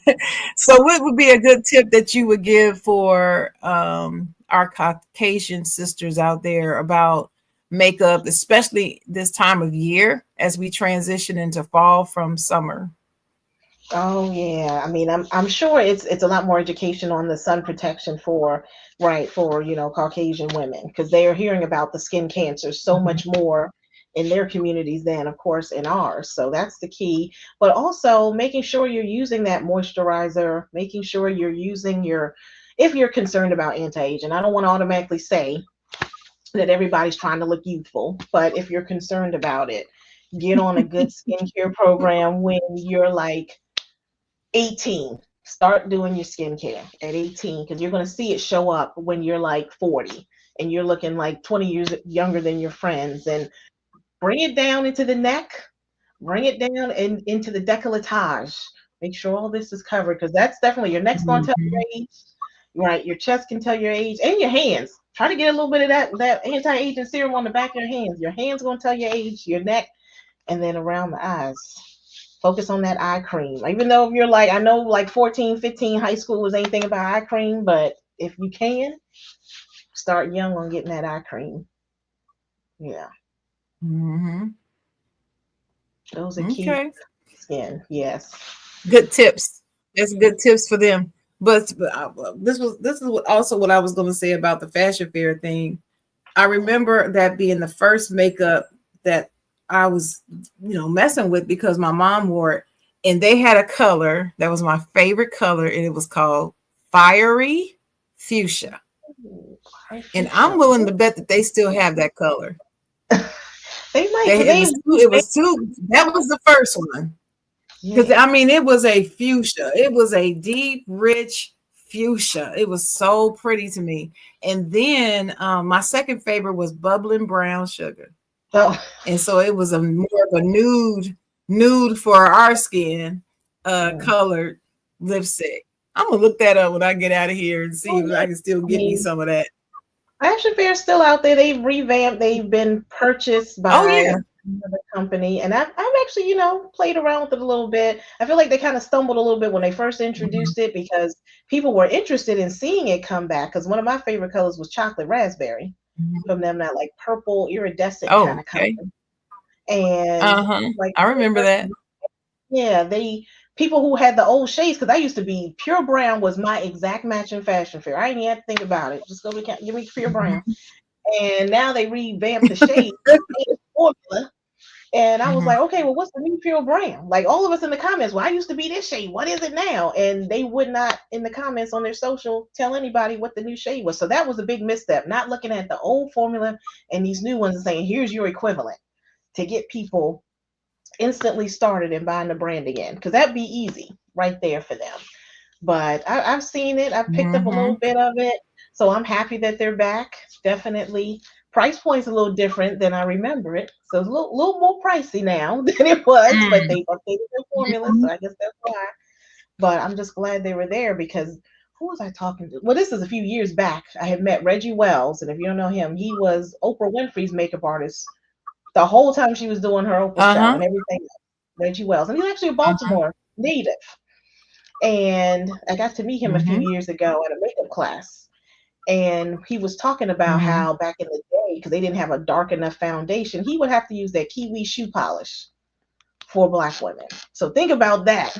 so what would be a good tip that you would give for our Caucasian sisters out there about makeup, especially this time of year as we transition into fall from summer? oh yeah. I mean, I'm sure it's a lot more education on the sun protection for right for Caucasian women because they are hearing about the skin cancer so Mhm. much more in their communities than of course in ours. So that's the key. But also making sure you're using that moisturizer, making sure you're using your if you're concerned about anti-aging. I don't want to automatically say that everybody's trying to look youthful, but if you're concerned about it, get on a good skincare program when you're like 18. Start doing your skincare at 18 because you're going to see it show up when you're like 40 and you're looking like 20 years younger than your friends. And bring it down into the neck, bring it down and into the decolletage. Make sure all this is covered because that's definitely your neck's going to tell your Mhm. age. Right, your chest can tell your age, and your hands. Try to get a little bit of that anti-aging serum on the back of your hands. Your hands gonna tell your age, your neck, and then around the eyes. Focus on that eye cream. Even though if you're like, I know like 14, 15, high schoolers ain't thinking about eye cream, but if you can, start young on getting that eye cream. Yeah, Mm-hmm. those are key Okay. skin. Yes. Good tips. That's good tips for them. But this is also what I was going to say about the fashion fair thing. I remember that being the first makeup that I was, messing with because my mom wore it, and they had a color that was my favorite color, and it was called fiery fuchsia. Ooh, I And fuchsia. I'm willing to bet that they still have that color. They might, They cause it they, was two, it was two. That was the first one. Because yeah. I mean, it was a fuchsia. It was a deep, rich fuchsia. It was so pretty to me. And then my second favorite was bubbling brown sugar. Oh, And so it was a more of a nude for our skin, mm. colored lipstick. I'm gonna look that up when I get out of here and see Oh if yeah. I can still I get me mean, some of that. Fashion Fair's still out there. They've revamped. They've been purchased Oh by yeah. another company, and I've actually, played around with it a little bit. I feel like they kind of stumbled a little bit when they first Mhm. introduced it because people were interested in seeing it come back. Because one of my favorite colors was chocolate raspberry Mhm. from them, that like purple iridescent kind Oh, of color. okay. And Uh-huh. like I when they remember first, that. yeah, they people who had the old shades, because I used to be pure brown was my exact match in Fashion Fair. I didn't even have to think about it. Just go to give me pure brown. Mhm. And now they revamped the shade formula. And I was Mhm. like, okay, well, what's the new pure brown? Like all of us in the comments, well, I used to be this shade. What is it now? And they would not in the comments on their social tell anybody what the new shade was. So that was a big misstep. Not looking at the old formula and these new ones and saying, here's your equivalent to get people instantly started and buying the brand again. Because that'd be easy right there for them. But I've seen it. I've picked up a little Mhm. bit of it. So I'm happy that they're back. Definitely. Price point's a little different than I remember it. So it's a little more pricey now than it was, but Mm. they've updated their formula. So Mhm. I guess that's why. But I'm just glad they were there because who was I talking to? Well, this is a few years back. I had met Reggie Wells. And if you don't know him, he was Oprah Winfrey's makeup artist the whole time she was doing her Oprah show Uh-huh. and everything. Reggie Wells. And he's actually a Uh-huh. Baltimore native. And I got to meet him a few Mhm. years ago at a makeup class. And he was talking about Mhm. how back in the day, because they didn't have a dark enough foundation, he would have to use that kiwi shoe polish for black women. So think about that.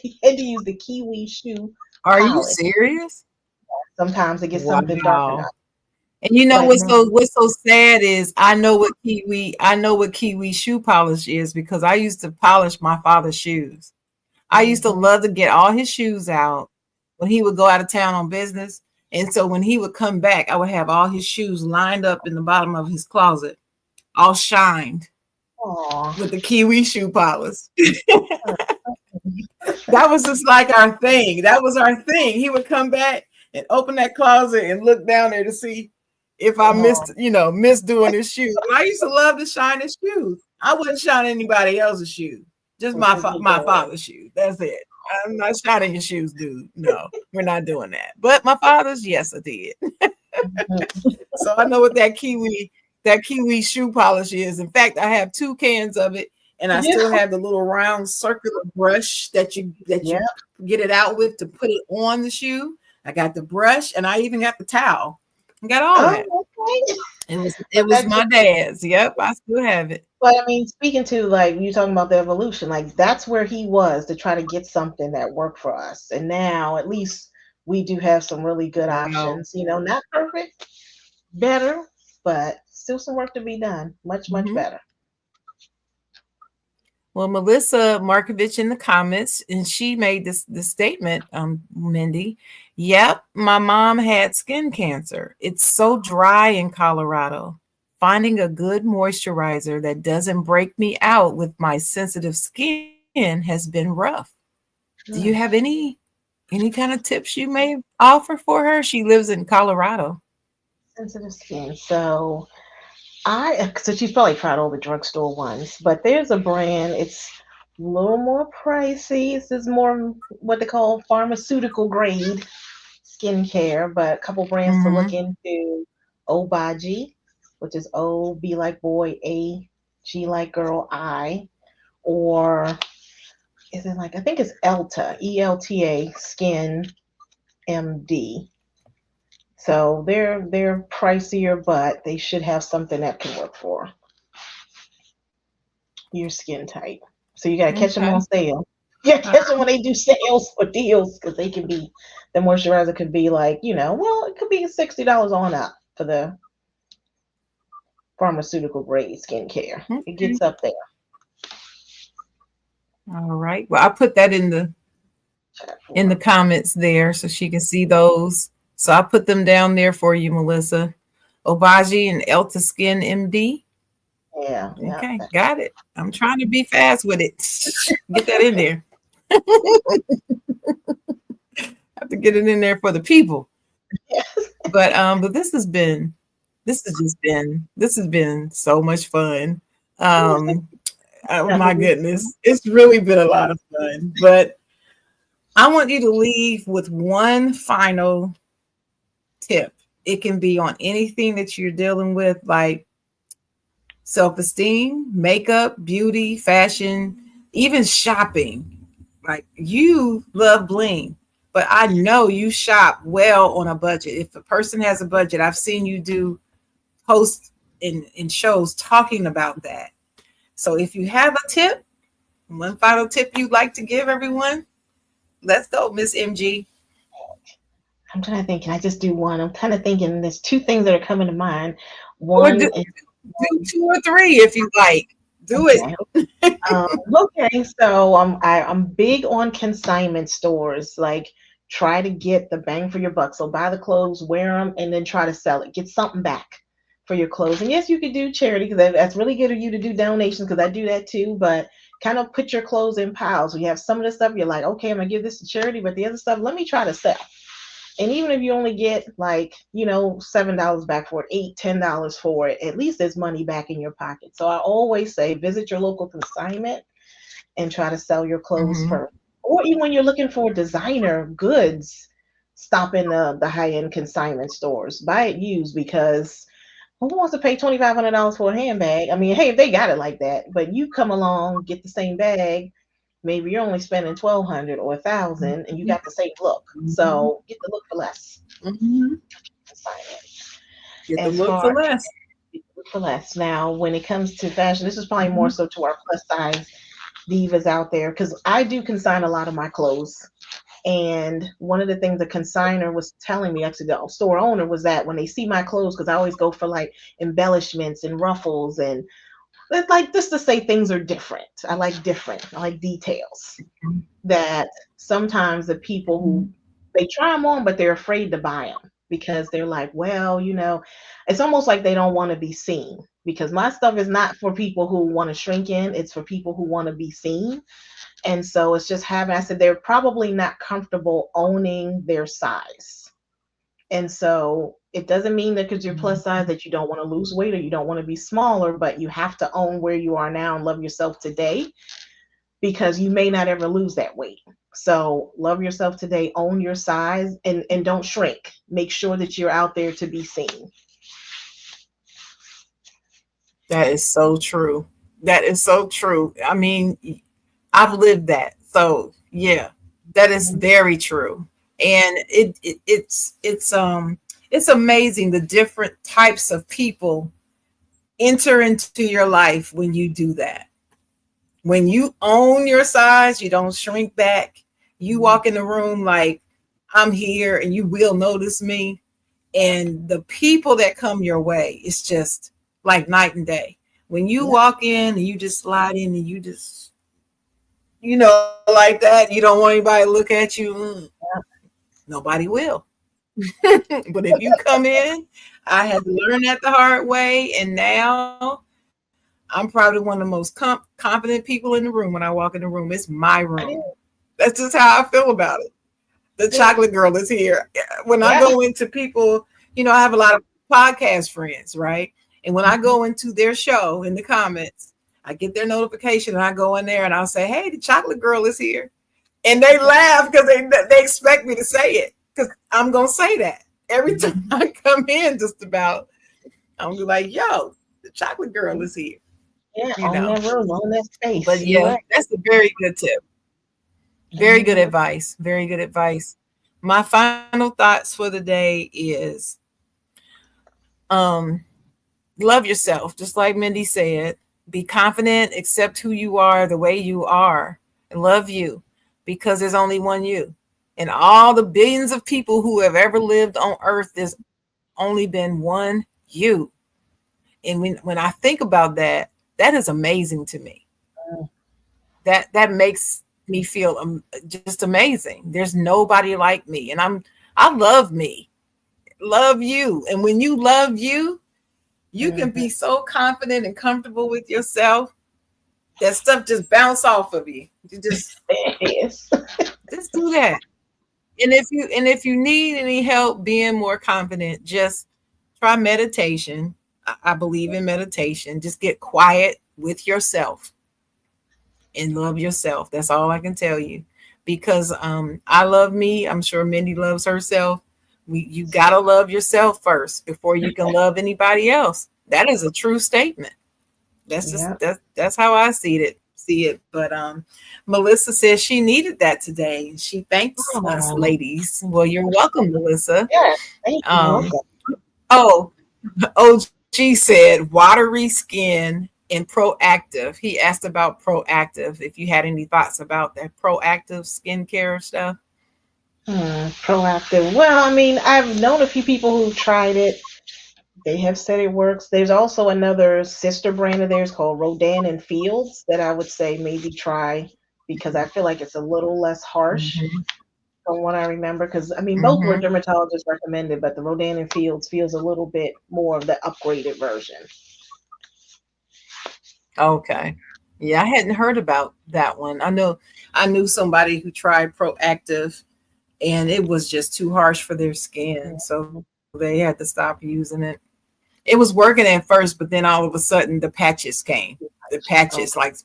He had to use the kiwi shoe Are you polish serious? sometimes to get something dark enough. Wow. And you know But what's now, so sad is I know what kiwi shoe polish is because I used to polish my father's shoes. I used to mhm. love to get all his shoes out when he would go out of town on business. And so when he would come back, I would have all his shoes lined up in the bottom of his closet, all shined Aw. with the kiwi shoe polish. That was just like our thing. That was our thing. He would come back and open that closet and look down there to see if I Aw. missed doing his shoes. But I used to love to shine his shoes. I wouldn't shine anybody else's shoes, just This is my ridiculous. father's shoes. That's it. I'm not shining your shoes, dude. No, we're not doing that. But my father's, yes, I did. Mhm. So I know what that kiwi shoe polish is. In fact, I have 2 cans of it, and I Yeah. still have the little round circular brush that you Yeah. get it out with to put it on the shoe. I got the brush, and I even got the towel. I got all that. Oh, okay. It was But it was that my dad's. Yep, I still have it. But I mean, speaking to like you talking about the evolution, like that's where he was to try to get something that worked for us. And now at least we do have some really good Wow. options. Not perfect, better, but still some work to be done. Much, much Mhm. better. Well, Melissa Markovich in the comments, and she made this statement, Mindy. Yep, my mom had skin cancer. It's so dry in Colorado. Finding a good moisturizer that doesn't break me out with my sensitive skin has been rough. Do you have Mm, any kind of tips you may offer for her? She lives in Colorado. sensitive skin. So she's probably tried all the drugstore ones, but there's a brand. It's a little more pricey. This is more what they call pharmaceutical grade skincare, but a couple brands to look Mm-hmm. into. Obagi, which is O B like boy, A G like girl, I, or is it like I think it's ELTA, ELTA Skin MD. So they're pricier, but they should have something that can work for your skin type. So you gotta catch them Okay. on sale. Yeah, catch them when they do sales or deals because they can be the moisturizer could be like, well, it could be $60 on up for the pharmaceutical grade skincare. It Okay. gets up there. All right. Well, I put that in the comments there so she can see those. So I put them down there for you, Melissa. Obagi and Elta Skin MD. Yeah, yeah. Okay, got it. I'm trying to be fast with it. Get that in there. Have to get it in there for the people. But this has been so much fun. Oh my goodness, it's really been a lot of fun. But I want you to leave with one final tip. It can be on anything that you're dealing with, like self-esteem, makeup, beauty, fashion, even shopping. Like you love bling, but I know you shop well on a budget. If a person has a budget, I've seen you do posts in shows talking about that. So if you have a tip, one final tip you'd like to give everyone, let's go, Miss MG. I'm trying to think. Can I just do one? I'm kind of thinking there's two things that are coming to mind. Or One is do 2 or 3 if you like. Do it. okay. Okay, so I'm big on consignment stores. Like, try to get the bang for your buck. So buy the clothes, wear them, and then try to sell it. Get something back for your clothes. And yes, you could do charity because that's really good of you to do donations because I do that too. But kind of put your clothes in piles. You have some of the stuff you're like, okay, I'm gonna give this to charity, but the other stuff, let me try to sell. And even if you only get like, $7 back for it, $8, $10 for it, at least there's money back in your pocket. So I always say visit your local consignment and try to sell your clothes Mhm. first. Or even when you're looking for designer goods, stop in the high-end consignment stores. Buy it used because who wants to pay $2,500 for a handbag? I mean, hey, if they got it like that, but you come along, get the same bag, maybe you're only spending 1,200 or 1,000 and you got the same look. Mhm. So get the look for less. Mhm. Get the As look for far less. for less. Now, when it comes to fashion, this is probably more Mhm. so to our plus size divas out there because I do consign a lot of my clothes. And one of the things the consigner was telling me, actually the store owner, was that when they see my clothes, because I always go for like embellishments and ruffles and it's like just to say things are different. I like different. I like details. That sometimes the people who Mhm. they try them on, but they're afraid to buy them because they're like, well, it's almost like they don't want to be seen. Because my stuff is not for people who want to shrink in; it's for people who want to be seen. And so it's just having. I said they're probably not comfortable owning their size. And so it doesn't mean that because you're plus size that you don't want to lose weight or you don't want to be smaller, but you have to own where you are now and love yourself today because you may not ever lose that weight. So love yourself today, own your size, and don't shrink. Make sure that you're out there to be seen. That is so true. That is so true. I mean, I've lived that. So yeah, that is very true. And it's amazing the different types of people enter into your life when you do that. When you own your size, you don't shrink back. You walk in the room like I'm here and you will notice me. And the people that come your way, it's just like night and day. When you Yeah. walk in and you just slide in and you just, like that, you don't want anybody to look at you. Nobody will. But if you come in, I had to learn that the hard way. And now I'm probably one of the most confident people in the room when I walk in the room. It's my I room. do. That's just how I feel about it. The Yeah. chocolate girl is here. When I Yeah. go into people, I have a lot of podcast friends, right? And when I go into their show in the comments, I get their notification and I go in there and I'll say, "Hey, the chocolate girl is here." And they laugh because they expect me to say it because I'm going to say that. Every time I come in, just about, I'm gonna be like, "Yo, the chocolate girl is here." Yeah. You Own know. that room, own that space. But You're yeah, right. that's a very good tip. Very good Mhm. advice. Very good advice. my final thoughts for the day is love yourself, just like Mindy said. Be confident, accept who you are the way you are, and love you because there's only one you. And all the billions of people who have ever lived on earth, there's only been one you. And when I think about that, that is amazing to me. That makes me feel just amazing. There's nobody like me, and I love me, love you. And when you love you, you can be so confident and comfortable with yourself that stuff just bounce off of you. You just Yes. just do that. And if you need any help being more confident, just try meditation. I believe in meditation. Just get quiet with yourself and love yourself. That's all I can tell you. Because I love me. I'm sure Mindy loves herself. You gotta love yourself first before you can love anybody else. That is a true statement. That's just that's how I see it. But Melissa says she needed that today. She thanks us, ladies. Well, you're welcome, Melissa. Yeah, thank you. Oh, OG said watery skin and proactive. He asked about proactive. If you had any thoughts about that proactive skincare stuff. Proactive. Well, I mean, I've known a few people who've tried it. They have said it works. There's also another sister brand of theirs called Rodan and Fields that I would say maybe try because I feel like it's a little less harsh from what I remember. Because I mean, both were dermatologists recommended, but the Rodan and Fields feels a little bit more of the upgraded version. Okay. Yeah, I hadn't heard about that one. I knew somebody who tried proactive and it was just too harsh for their skin. So they had to stop using it. It was working at first, but then all of a sudden the patches came. The patches, like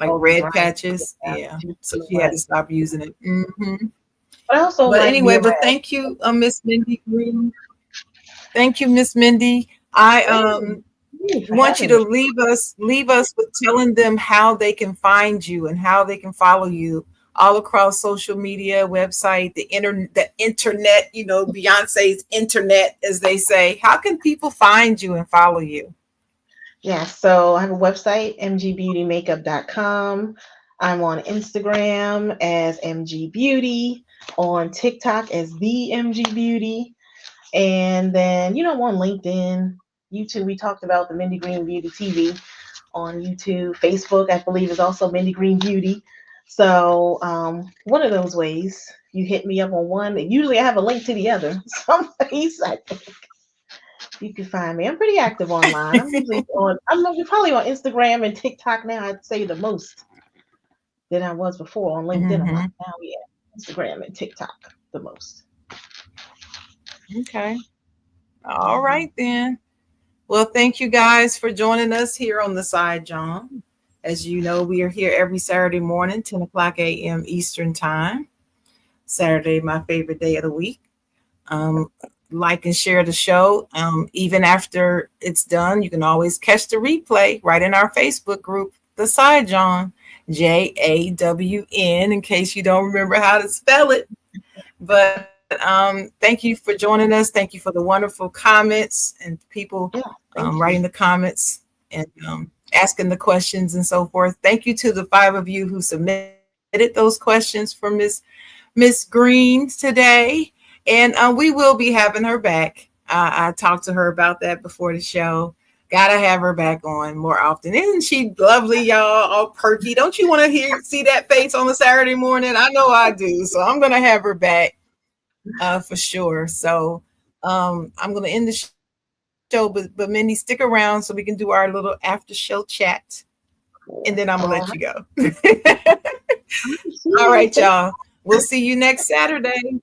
red patches. Yeah. So she had to stop using it. But anyway, but thank you, Miss Mindy Green. Thank you, Miss Mindy. I want you to leave us with telling them how they can find you and how they can follow you all across social media, website, the internet, Beyonce's internet, as they say. How can people find you and follow you? Yeah, so I have a website, mgbeautymakeup.com. I'm on Instagram as MG Beauty, on TikTok as the MG Beauty, and then I'm on LinkedIn, YouTube. We talked about the Mindy Green Beauty TV on YouTube. Facebook, I believe, is also Mindy Green Beauty. So one of those ways, you hit me up on one. Usually I have a link to the other. Someplace I think you can find me. I'm pretty active online. I'm usually I'm probably on Instagram and TikTok now. I'd say the most than I was before on LinkedIn. I'm like, now, Instagram and TikTok the most. Okay. All right then. Well, thank you guys for joining us here on the Side Jawn. As you know, we are here every Saturday morning, 10 o'clock a.m. Eastern Time. Saturday, my favorite day of the week. Like and share the show. Even after it's done, you can always catch the replay right in our Facebook group, the Side Jawn, JAWN, in case you don't remember how to spell it. But thank you for joining us. Thank you for the wonderful comments and people writing the comments and asking the questions and so forth. Thank you to the 5 of you who submitted those questions for Miss Green today. And we will be having her back. I talked to her about that before the show. Gotta have her back on more often. Isn't she lovely, y'all? All perky. Don't you want to see that face on a Saturday morning? I know I do. So I'm gonna have her back for sure. So I'm gonna end the show, but Mindy, stick around so we can do our little after show chat, and then I'm gonna let you go. All right, y'all. We'll see you next Saturday.